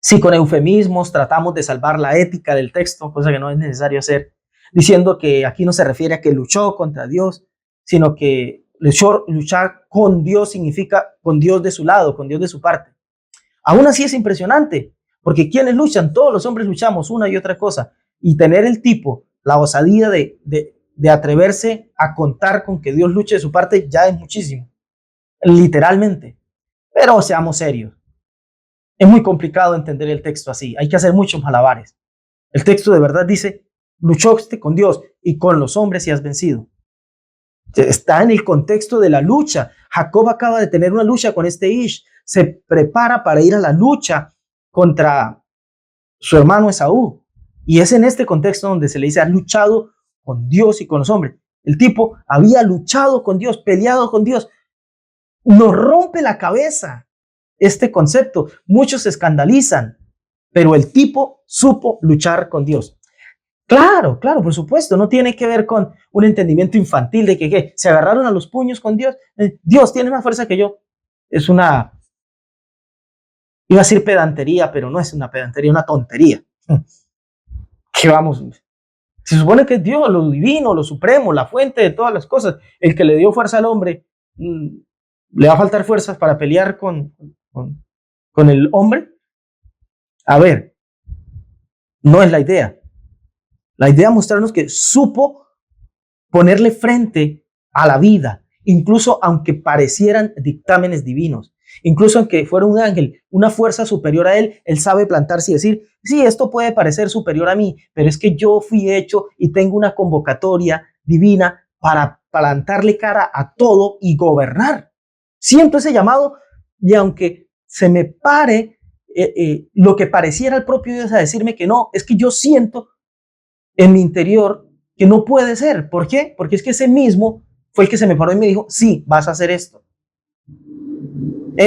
Speaker 1: si con eufemismos tratamos de salvar la ética del texto, cosa que no es necesario hacer, diciendo que aquí no se refiere a que luchó contra Dios, sino que luchar con Dios significa con Dios de su lado, con Dios de su parte. Aún así es impresionante, porque quienes luchan, todos los hombres luchamos una y otra cosa, y tener el tipo, la osadía de atreverse a contar con que Dios luche de su parte ya es muchísimo, literalmente. Pero seamos serios. Es muy complicado entender el texto así. Hay que hacer muchos malabares. El texto de verdad dice, luchaste con Dios y con los hombres y has vencido. Está en el contexto de la lucha. Jacob acaba de tener una lucha con este Ish. Se prepara para ir a la lucha contra su hermano Esaú. Y es en este contexto donde se le dice, has luchado con Dios y con los hombres. El tipo había luchado con Dios, peleado con Dios. Nos rompe la cabeza este concepto. Muchos se escandalizan, pero el tipo supo luchar con Dios. Claro, por supuesto, no tiene que ver con un entendimiento infantil de que se agarraron a los puños con Dios. Dios tiene más fuerza que yo. Es una, iba a decir pedantería, pero no es una pedantería, una tontería. Que vamos, se supone que es Dios, lo divino, lo supremo, la fuente de todas las cosas, el que le dio fuerza al hombre, le va a faltar fuerzas para pelear con el hombre. A ver, no es la idea. La idea es mostrarnos que supo ponerle frente a la vida, incluso aunque parecieran dictámenes divinos, incluso aunque fuera un ángel, una fuerza superior a él, él sabe plantarse y decir, sí, esto puede parecer superior a mí, pero es que yo fui hecho y tengo una convocatoria divina para plantarle cara a todo y gobernar. Siento ese llamado y aunque se me pare lo que pareciera el propio Dios a decirme que no, es que yo siento en mi interior que no puede ser. ¿Por qué? Porque es que ese mismo fue el que se me paró y me dijo, sí, vas a hacer esto.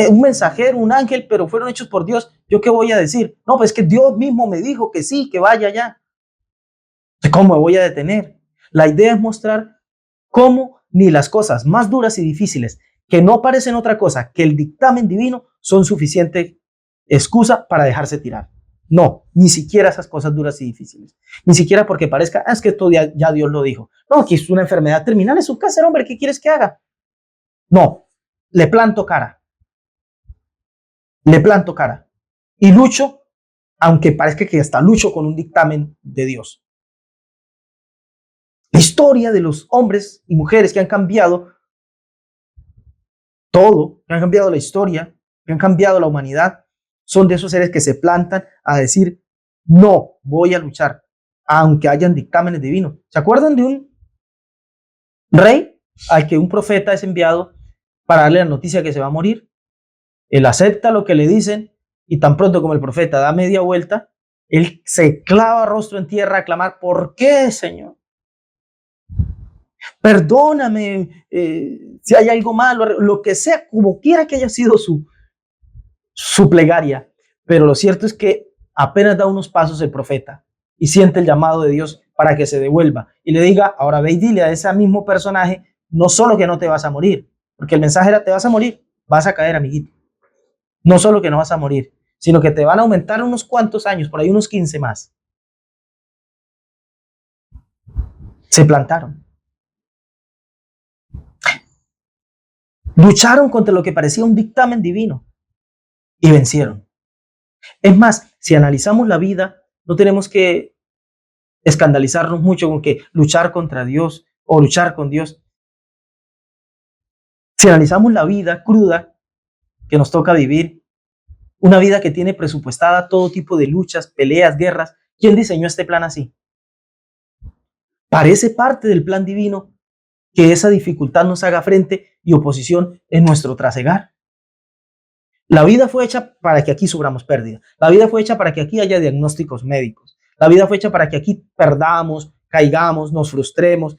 Speaker 1: Un mensajero, un ángel, pero fueron hechos por Dios. ¿Yo qué voy a decir? No, pues es que Dios mismo me dijo que sí, que vaya allá. ¿Cómo me voy a detener? La idea es mostrar cómo ni las cosas más duras y difíciles, que no parecen otra cosa que el dictamen divino, son suficiente excusa para dejarse tirar. No, ni siquiera esas cosas duras y difíciles. Ni siquiera porque parezca, es que esto ya Dios lo dijo. No, que es una enfermedad terminal, es un cáncer, hombre, ¿qué quieres que haga? No, le planto cara. Le planto cara. Y lucho, aunque parezca que hasta lucho con un dictamen de Dios. La historia de los hombres y mujeres que han cambiado todo, que han cambiado la historia, que han cambiado la humanidad, son de esos seres que se plantan a decir, no, voy a luchar, aunque hayan dictámenes divinos. ¿Se acuerdan de un rey al que un profeta es enviado para darle la noticia que se va a morir? Él acepta lo que le dicen y tan pronto como el profeta da media vuelta, él se clava rostro en tierra a clamar, ¿por qué, Señor? Perdóname si hay algo malo, lo que sea, como quiera que haya sido su plegaria. Pero lo cierto es que apenas da unos pasos el profeta y siente el llamado de Dios para que se devuelva y le diga, ahora ve y dile a ese mismo personaje, no solo que no te vas a morir, porque el mensaje era, te vas a morir, vas a caer, amiguito. No solo que no vas a morir, sino que te van a aumentar unos cuantos años, por ahí unos 15 más. Se plantaron. Lucharon contra lo que parecía un dictamen divino y vencieron. Es más, si analizamos la vida, no tenemos que escandalizarnos mucho con que luchar contra Dios o luchar con Dios. Si analizamos la vida cruda que nos toca vivir, una vida que tiene presupuestada todo tipo de luchas, peleas, guerras, ¿quién diseñó este plan así? Parece parte del plan divino que esa dificultad nos haga frente y oposición en nuestro trasegar. La vida fue hecha para que aquí suframos pérdida. La vida fue hecha para que aquí haya diagnósticos médicos. La vida fue hecha para que aquí perdamos, caigamos, nos frustremos,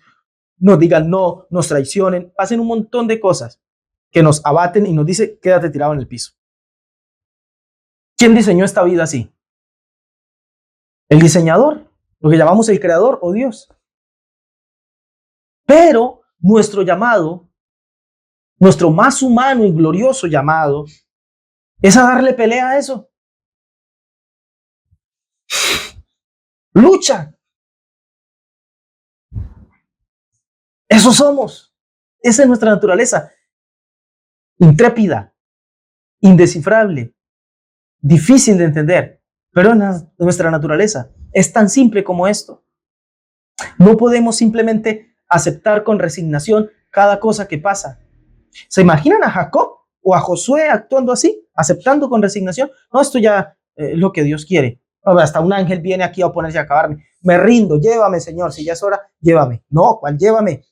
Speaker 1: nos digan no, nos traicionen, pasen un montón de cosas que nos abaten y nos dice quédate tirado en el piso. ¿Quién diseñó esta vida así? El diseñador, lo que llamamos el creador o Dios. Pero nuestro llamado, nuestro más humano y glorioso llamado, es a darle pelea a eso. Lucha. Eso somos. Esa es nuestra naturaleza. Intrépida, indescifrable, difícil de entender, pero es nuestra naturaleza. Es tan simple como esto. No podemos simplemente aceptar con resignación cada cosa que pasa. ¿Se imaginan a Jacob o a Josué actuando así, aceptando con resignación? No, esto ya es lo que Dios quiere. Hasta un ángel viene aquí a oponerse a acabarme. Me rindo, llévame, Señor. Si ya es hora, llévame. No, ¿cuál llévame?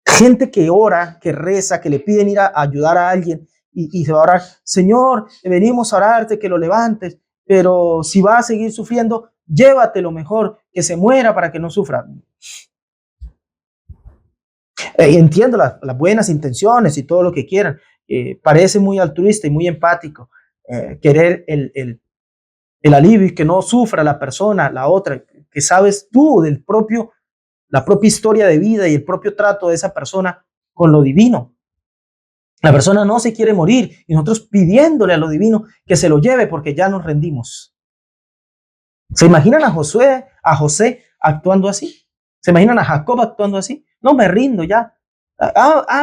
Speaker 1: Gente que ora, que reza, que le piden ir a ayudar a alguien y se va a orar. Señor, venimos a orarte, que lo levantes, pero si va a seguir sufriendo, llévatelo mejor, que se muera para que no sufra. Entiendo las buenas intenciones y todo lo que quieran. Parece muy altruista y muy empático querer el alivio y que no sufra la persona, la otra, que sabes tú la propia historia de vida y el propio trato de esa persona con lo divino. La persona no se quiere morir y nosotros pidiéndole a lo divino que se lo lleve porque ya nos rendimos. ¿Se imaginan a José actuando así? ¿Se imaginan a Jacob actuando así? No, me rindo ya.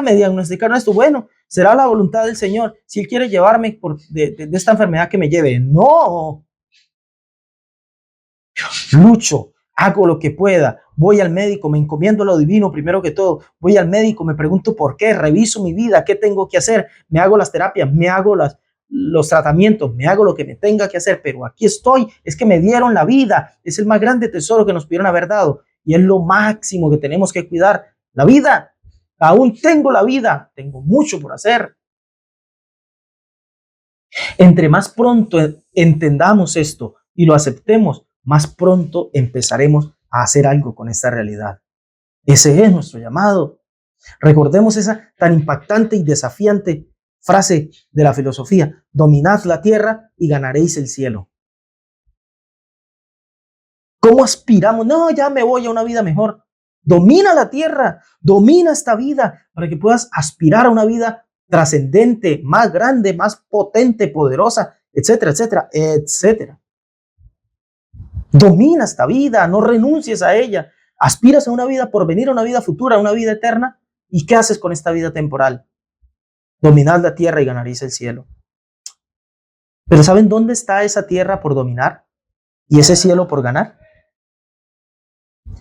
Speaker 1: Me diagnosticaron esto. Bueno, será la voluntad del Señor. Si Él quiere llevarme de esta enfermedad, que me lleve. No. Lucho, hago lo que pueda. Voy al médico, me encomiendo a lo divino primero que todo. Voy al médico, me pregunto por qué, reviso mi vida, qué tengo que hacer. Me hago las terapias, me hago los tratamientos, me hago lo que me tenga que hacer, pero aquí estoy, es que me dieron la vida, es el más grande tesoro que nos pudieron haber dado y es lo máximo que tenemos que cuidar, la vida. Aún tengo la vida, tengo mucho por hacer. Entre más pronto entendamos esto y lo aceptemos, más pronto empezaremos a hacer algo con esta realidad. Ese es nuestro llamado. Recordemos esa tan impactante y desafiante frase de la filosofía: dominad la tierra y ganaréis el cielo. ¿Cómo aspiramos? No, ya me voy a una vida mejor. Domina la tierra, domina esta vida para que puedas aspirar a una vida trascendente, más grande, más potente, poderosa, etcétera, etcétera, etcétera. Domina esta vida, no renuncies a ella. Aspiras a una vida por venir, a una vida futura, a una vida eterna. ¿Y qué haces con esta vida temporal? Dominad la tierra y ganaréis el cielo. Pero ¿saben dónde está esa tierra por dominar y ese cielo por ganar?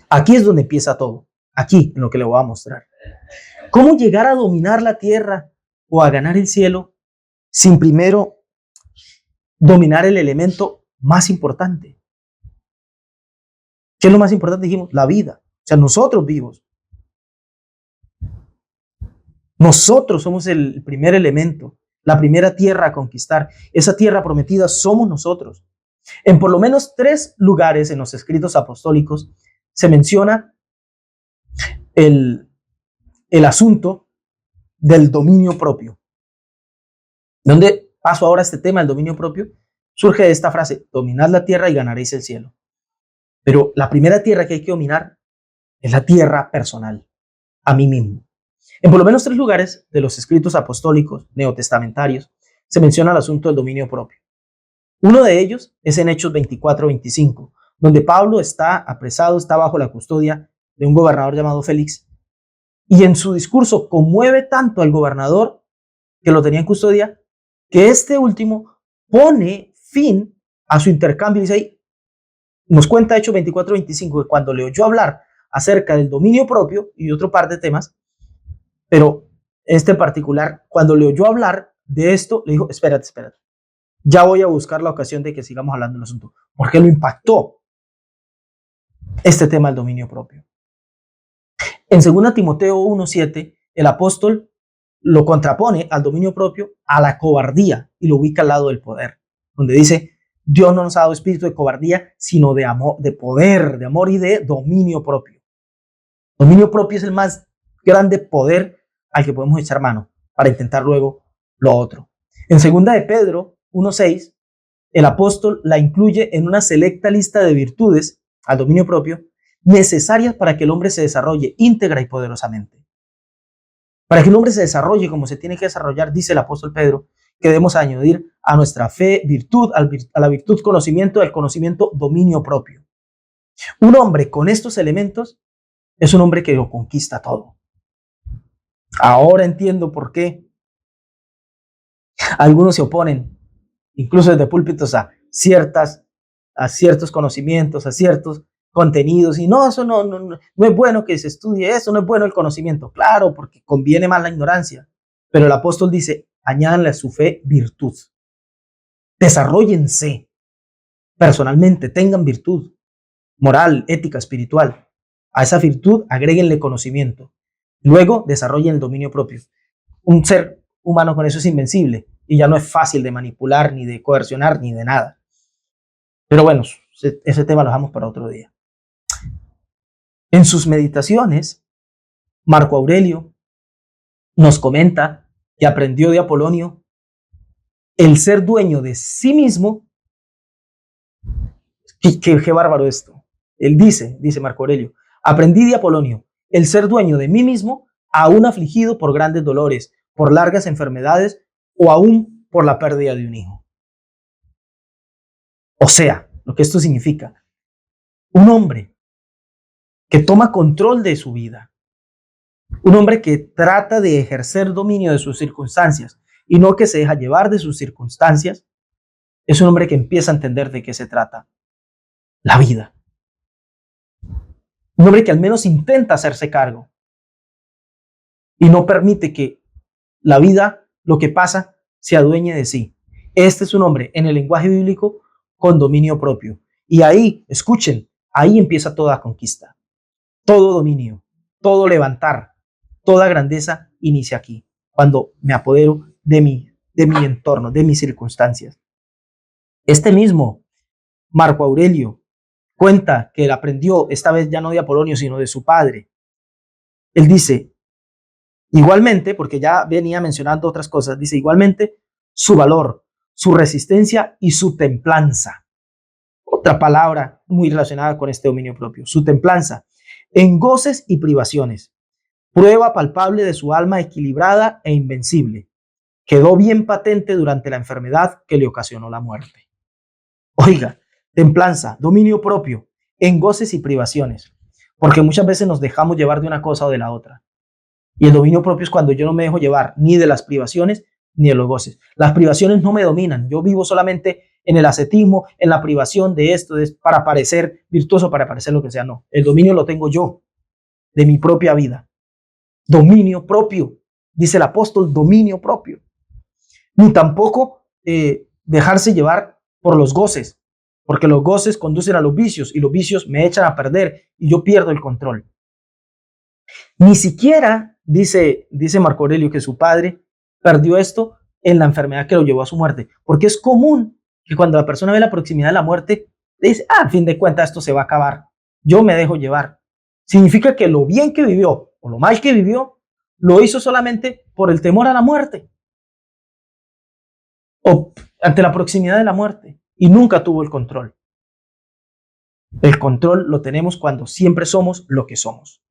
Speaker 1: Aquí es donde empieza todo. Aquí, en lo que le voy a mostrar. ¿Cómo llegar a dominar la tierra o a ganar el cielo sin primero dominar el elemento más importante? ¿Qué es lo más importante? Dijimos, la vida. O sea, nosotros vivos. Nosotros somos el primer elemento, la primera tierra a conquistar. Esa tierra prometida somos nosotros. En por lo menos 3 lugares en los escritos apostólicos se menciona el asunto del dominio propio. ¿Dónde paso ahora este tema del dominio propio? Surge de esta frase: dominad la tierra y ganaréis el cielo. Pero la primera tierra que hay que dominar es la tierra personal, a mí mismo. En por lo menos 3 lugares de los escritos apostólicos neotestamentarios se menciona el asunto del dominio propio. Uno de ellos es en Hechos 24-25, donde Pablo está apresado, está bajo la custodia de un gobernador llamado Félix, y en su discurso conmueve tanto al gobernador que lo tenía en custodia, que este último pone fin a su intercambio. Dice ahí, nos cuenta Hechos 24-25, que cuando le oyó hablar acerca del dominio propio y otro par de temas, pero este en particular, cuando le oyó hablar de esto, le dijo: espérate, ya voy a buscar la ocasión de que sigamos hablando del asunto, porque lo impactó este tema del dominio propio. En 2 Timoteo 1:7, el apóstol lo contrapone al dominio propio a la cobardía y lo ubica al lado del poder, donde dice: Dios no nos ha dado espíritu de cobardía, sino de amor, de poder, de amor y de dominio propio. Dominio propio es el más grande poder al que podemos echar mano para intentar luego lo otro. En 2 de Pedro 1:6, el apóstol la incluye en una selecta lista de virtudes al dominio propio necesarias para que el hombre se desarrolle íntegra y poderosamente. Para que el hombre se desarrolle como se tiene que desarrollar, dice el apóstol Pedro, que debemos añadir a nuestra fe virtud, a la virtud conocimiento, al conocimiento dominio propio. Un hombre con estos elementos es un hombre que lo conquista todo. Ahora entiendo por qué algunos se oponen, incluso desde púlpitos, a ciertos conocimientos, a ciertos contenidos, y no, eso no es bueno que se estudie eso, no es bueno el conocimiento. Claro, porque conviene más la ignorancia. Pero el apóstol dice: añádanle a su fe virtud. Desarróllense personalmente, tengan virtud moral, ética, espiritual. A esa virtud agréguenle conocimiento. Luego desarrollen el dominio propio. Un ser humano con eso es invencible y ya no es fácil de manipular, ni de coercionar, ni de nada. Pero bueno, ese tema lo dejamos para otro día. En sus meditaciones, Marco Aurelio nos comenta que aprendió de Apolonio el ser dueño de sí mismo. Qué bárbaro esto. Él dice Marco Aurelio: aprendí de Apolonio el ser dueño de mí mismo, aún afligido por grandes dolores, por largas enfermedades o aún por la pérdida de un hijo. O sea, lo que esto significa: un hombre que toma control de su vida, un hombre que trata de ejercer dominio de sus circunstancias y no que se deja llevar de sus circunstancias, es un hombre que empieza a entender de qué se trata la vida. Un hombre que al menos intenta hacerse cargo y no permite que la vida, lo que pasa, se adueñe de sí. Este es un hombre, en el lenguaje bíblico, con dominio propio. Y ahí, escuchen, ahí empieza toda conquista. Todo dominio, todo levantar, toda grandeza inicia aquí, cuando me apodero de mi entorno, de mis circunstancias. Este mismo Marco Aurelio cuenta que él aprendió, esta vez ya no de Apolonio, sino de su padre. Él dice, igualmente, porque ya venía mencionando otras cosas, dice, igualmente, su valor, su resistencia y su templanza. Otra palabra muy relacionada con este dominio propio, su templanza, en goces y privaciones, prueba palpable de su alma equilibrada e invencible. Quedó bien patente durante la enfermedad que le ocasionó la muerte. Oiga, templanza, dominio propio, en goces y privaciones, porque muchas veces nos dejamos llevar de una cosa o de la otra. Y el dominio propio es cuando yo no me dejo llevar ni de las privaciones ni de los goces. Las privaciones no me dominan. Yo vivo solamente en el ascetismo, en la privación de esto, para parecer virtuoso, para parecer lo que sea. No, el dominio lo tengo yo, de mi propia vida. Dominio propio, dice el apóstol, dominio propio. Ni tampoco dejarse llevar por los goces, porque los goces conducen a los vicios y los vicios me echan a perder y yo pierdo el control. Ni siquiera, dice Marco Aurelio, que su padre perdió esto en la enfermedad que lo llevó a su muerte, porque es común que cuando la persona ve la proximidad de la muerte, dice, a fin de cuentas esto se va a acabar, yo me dejo llevar. Significa que lo bien que vivió o lo mal que vivió, lo hizo solamente por el temor a la muerte o ante la proximidad de la muerte y nunca tuvo el control. El control lo tenemos cuando siempre somos lo que somos.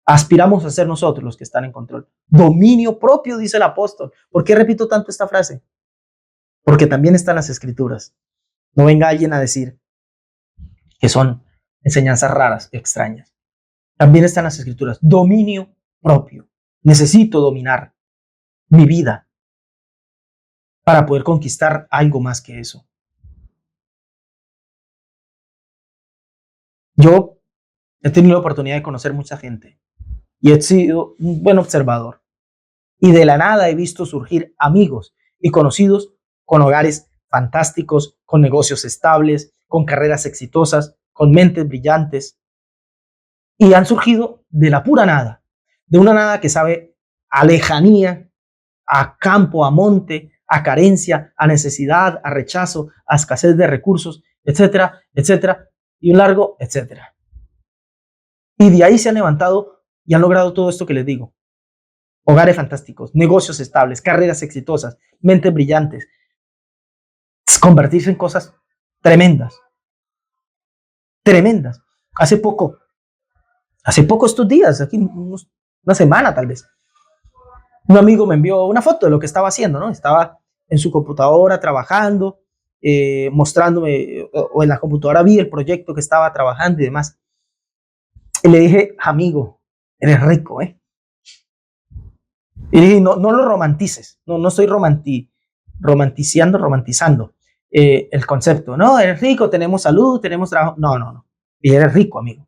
Speaker 1: Aspiramos a ser nosotros los que están en control. Dominio propio, dice el apóstol. ¿Por qué repito tanto esta frase? Porque también está en las escrituras. No venga alguien a decir que son enseñanzas raras, extrañas. También está en las escrituras. Dominio propio. Necesito dominar mi vida para poder conquistar algo más que eso. Yo he tenido la oportunidad de conocer mucha gente y he sido un buen observador. Y de la nada he visto surgir amigos y conocidos con hogares fantásticos, con negocios estables, con carreras exitosas, con mentes brillantes. Y han surgido de la pura nada, de una nada que sabe a lejanía, a campo, a monte, a carencia, a necesidad, a rechazo, a escasez de recursos, etcétera, etcétera, y un largo, etcétera. Y de ahí se han levantado y han logrado todo esto que les digo. Hogares fantásticos, negocios estables, carreras exitosas, mentes brillantes, convertirse en cosas tremendas, tremendas. Hace poco estos días, aquí una semana tal vez, un amigo me envió una foto de lo que estaba haciendo, ¿no? Estaba en su computadora trabajando, mostrándome, o en la computadora vi el proyecto que estaba trabajando y demás. Y le dije, amigo, eres rico, ¿eh? Y le dije, no lo romantices, no estoy romantizando el concepto. No, eres rico, tenemos salud, tenemos trabajo. No. Y eres rico, amigo.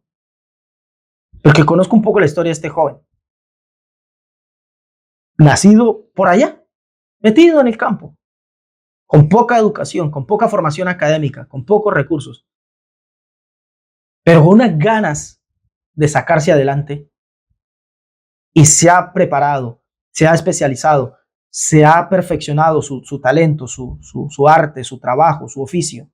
Speaker 1: Porque conozco un poco la historia de este joven. Nacido por allá, metido en el campo, con poca educación, con poca formación académica, con pocos recursos, pero con unas ganas de sacarse adelante y se ha preparado, se ha especializado, se ha perfeccionado su talento, su arte, su trabajo, su oficio.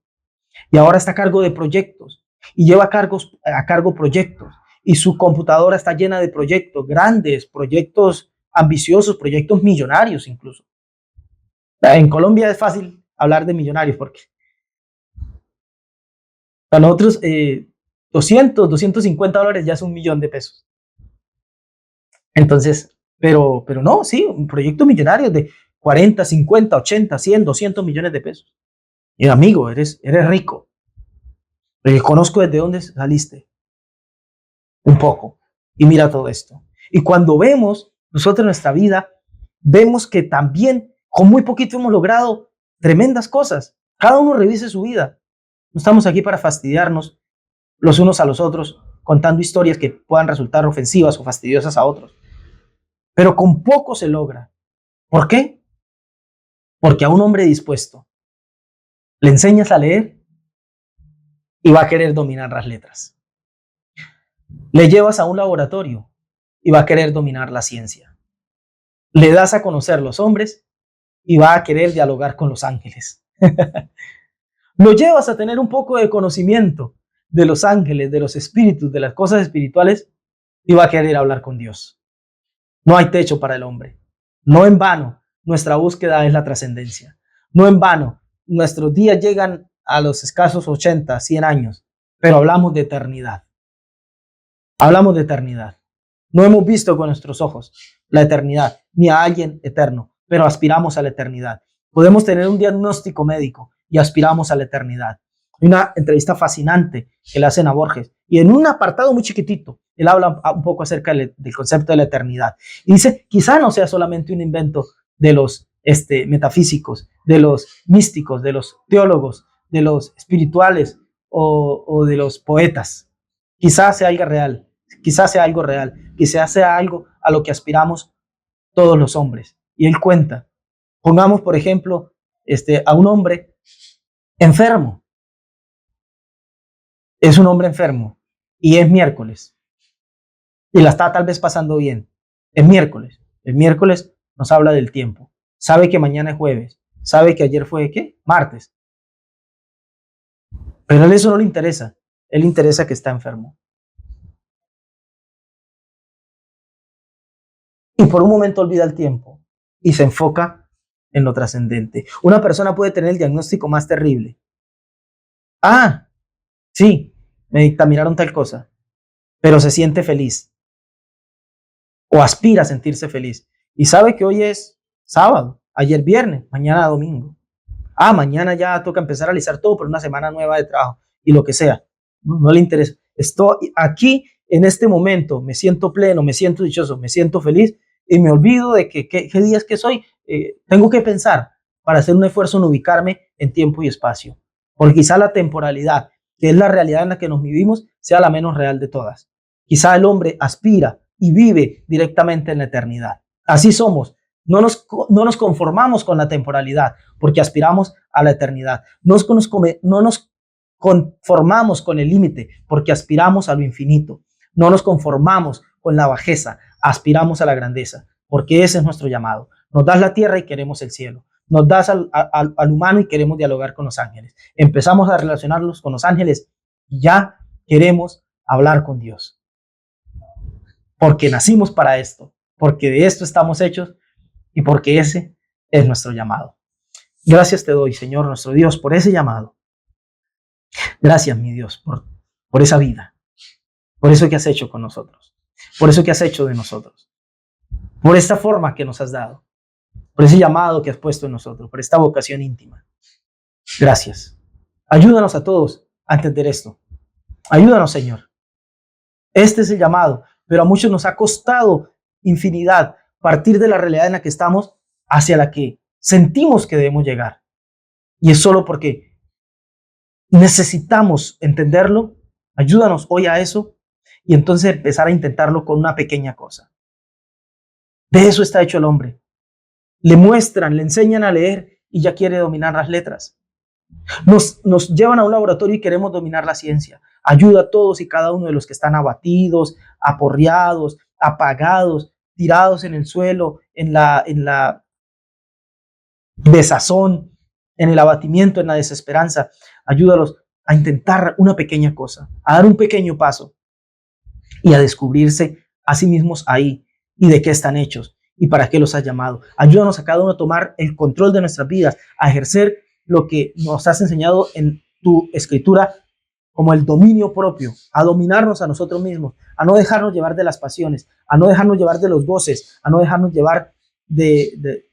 Speaker 1: Y ahora está a cargo de proyectos y lleva a cargo proyectos. Y su computadora está llena de proyectos grandes, proyectos ambiciosos, proyectos millonarios incluso. En Colombia es fácil hablar de millonarios porque para nosotros 250 dólares ya es $1.000.000. Entonces, pero no, sí, un proyecto millonario de 40, 50, 80, 100, 200 millones de pesos. Y amigo, eres rico. Conozco desde dónde saliste. Un poco. Y mira todo esto. Y cuando vemos nosotros en nuestra vida, vemos que también con muy poquito hemos logrado tremendas cosas. Cada uno revise su vida. No estamos aquí para fastidiarnos los unos a los otros, contando historias que puedan resultar ofensivas o fastidiosas a otros. Pero con poco se logra. ¿Por qué? Porque a un hombre dispuesto le enseñas a leer y va a querer dominar las letras. Le llevas a un laboratorio y va a querer dominar la ciencia. Le das a conocer los hombres y va a querer dialogar con los ángeles. Lo llevas a tener un poco de conocimiento, de los ángeles, de los espíritus, de las cosas espirituales, y va a querer hablar con Dios. No hay techo para el hombre. No en vano nuestra búsqueda es la trascendencia. No en vano nuestros días llegan a los escasos 80, 100 años, pero hablamos de eternidad. Hablamos de eternidad. No hemos visto con nuestros ojos la eternidad, ni a alguien eterno, pero aspiramos a la eternidad. Podemos tener un diagnóstico médico y aspiramos a la eternidad. Hay una entrevista fascinante que le hacen a Borges y en un apartado muy chiquitito, él habla un poco acerca del concepto de la eternidad. Y dice, quizá no sea solamente un invento de los metafísicos, de los místicos, de los teólogos, de los espirituales o de los poetas. Quizás sea algo real, quizás sea algo real, quizás sea algo a lo que aspiramos todos los hombres. Y él cuenta, pongamos por ejemplo a un hombre enfermo. Es un hombre enfermo y es miércoles y la está tal vez pasando bien. Es miércoles. El miércoles nos habla del tiempo. Sabe que mañana es jueves. Sabe que ayer fue, ¿qué? Martes. Pero a él eso no le interesa. Él le interesa que está enfermo. Y por un momento olvida el tiempo y se enfoca en lo trascendente. Una persona puede tener el diagnóstico más terrible. Ah, sí, me dictaminaron tal cosa, pero se siente feliz o aspira a sentirse feliz y sabe que hoy es sábado, ayer viernes, mañana domingo. Mañana ya toca empezar a realizar todo por una semana nueva de trabajo y lo que sea. No le interesa. Estoy aquí en este momento, me siento pleno, me siento dichoso, me siento feliz y me olvido de qué día es que soy. Tengo que pensar para hacer un esfuerzo en ubicarme en tiempo y espacio. Porque quizá la temporalidad, que es la realidad en la que nos vivimos, sea la menos real de todas. Quizá el hombre aspira y vive directamente en la eternidad. Así somos. No nos conformamos con la temporalidad porque aspiramos a la eternidad. No nos conformamos con el límite porque aspiramos a lo infinito. No nos conformamos con la bajeza, aspiramos a la grandeza porque ese es nuestro llamado. Nos das la tierra y queremos el cielo. Nos das al humano y queremos dialogar con los ángeles. Empezamos a relacionarnos con los ángeles y ya queremos hablar con Dios. Porque nacimos para esto, porque de esto estamos hechos y porque ese es nuestro llamado. Gracias te doy, Señor, nuestro Dios, por ese llamado. Gracias, mi Dios, por esa vida, por eso que has hecho con nosotros, por eso que has hecho de nosotros, por esta forma que nos has dado, por ese llamado que has puesto en nosotros, por esta vocación íntima. Gracias. Ayúdanos a todos a entender esto. Ayúdanos, Señor. Este es el llamado, pero a muchos nos ha costado infinidad partir de la realidad en la que estamos hacia la que sentimos que debemos llegar. Y es solo porque necesitamos entenderlo. Ayúdanos hoy a eso y entonces empezar a intentarlo con una pequeña cosa. De eso está hecho el hombre. Le muestran, le enseñan a leer y ya quiere dominar las letras. Nos llevan a un laboratorio y queremos dominar la ciencia. Ayuda a todos y cada uno de los que están abatidos, aporreados, apagados, tirados en el suelo, en la desazón, en el abatimiento, en la desesperanza. Ayúdalos a intentar una pequeña cosa, a dar un pequeño paso y a descubrirse a sí mismos ahí y de qué están hechos y para qué los has llamado. Ayúdanos a cada uno a tomar el control de nuestras vidas, a ejercer lo que nos has enseñado en tu escritura como el dominio propio, a dominarnos a nosotros mismos, a no dejarnos llevar de las pasiones, a no dejarnos llevar de los goces, a no dejarnos llevar de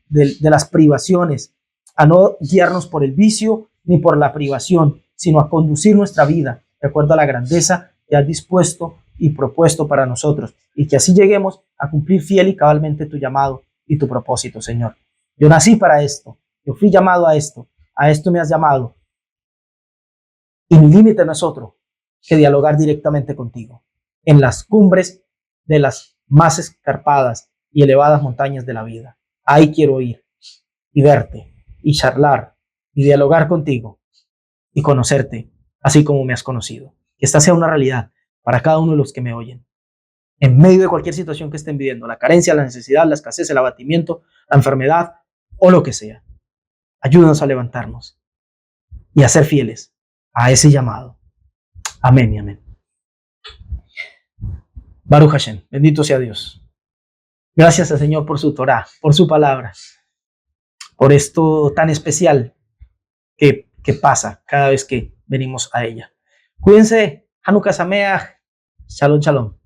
Speaker 1: las privaciones, a no guiarnos por el vicio ni por la privación, sino a conducir nuestra vida de acuerdo a la grandeza que has dispuesto y propuesto para nosotros, y que así lleguemos a cumplir fiel y cabalmente tu llamado y tu propósito, Señor. Yo nací para esto, yo fui llamado a esto me has llamado, y mi límite no es otro que dialogar directamente contigo, en las cumbres de las más escarpadas y elevadas montañas de la vida. Ahí quiero ir y verte y charlar y dialogar contigo y conocerte, así como me has conocido. Que esta sea una realidad para cada uno de los que me oyen. En medio de cualquier situación que estén viviendo, la carencia, la necesidad, la escasez, el abatimiento, la enfermedad o lo que sea, ayúdanos a levantarnos y a ser fieles a ese llamado. Amén y amén. Baruch Hashem, bendito sea Dios. Gracias al Señor por su Torah, por su palabra, por esto tan especial que pasa cada vez que venimos a ella. Cuídense, Hanukkah Sameach, Shalom, shalom.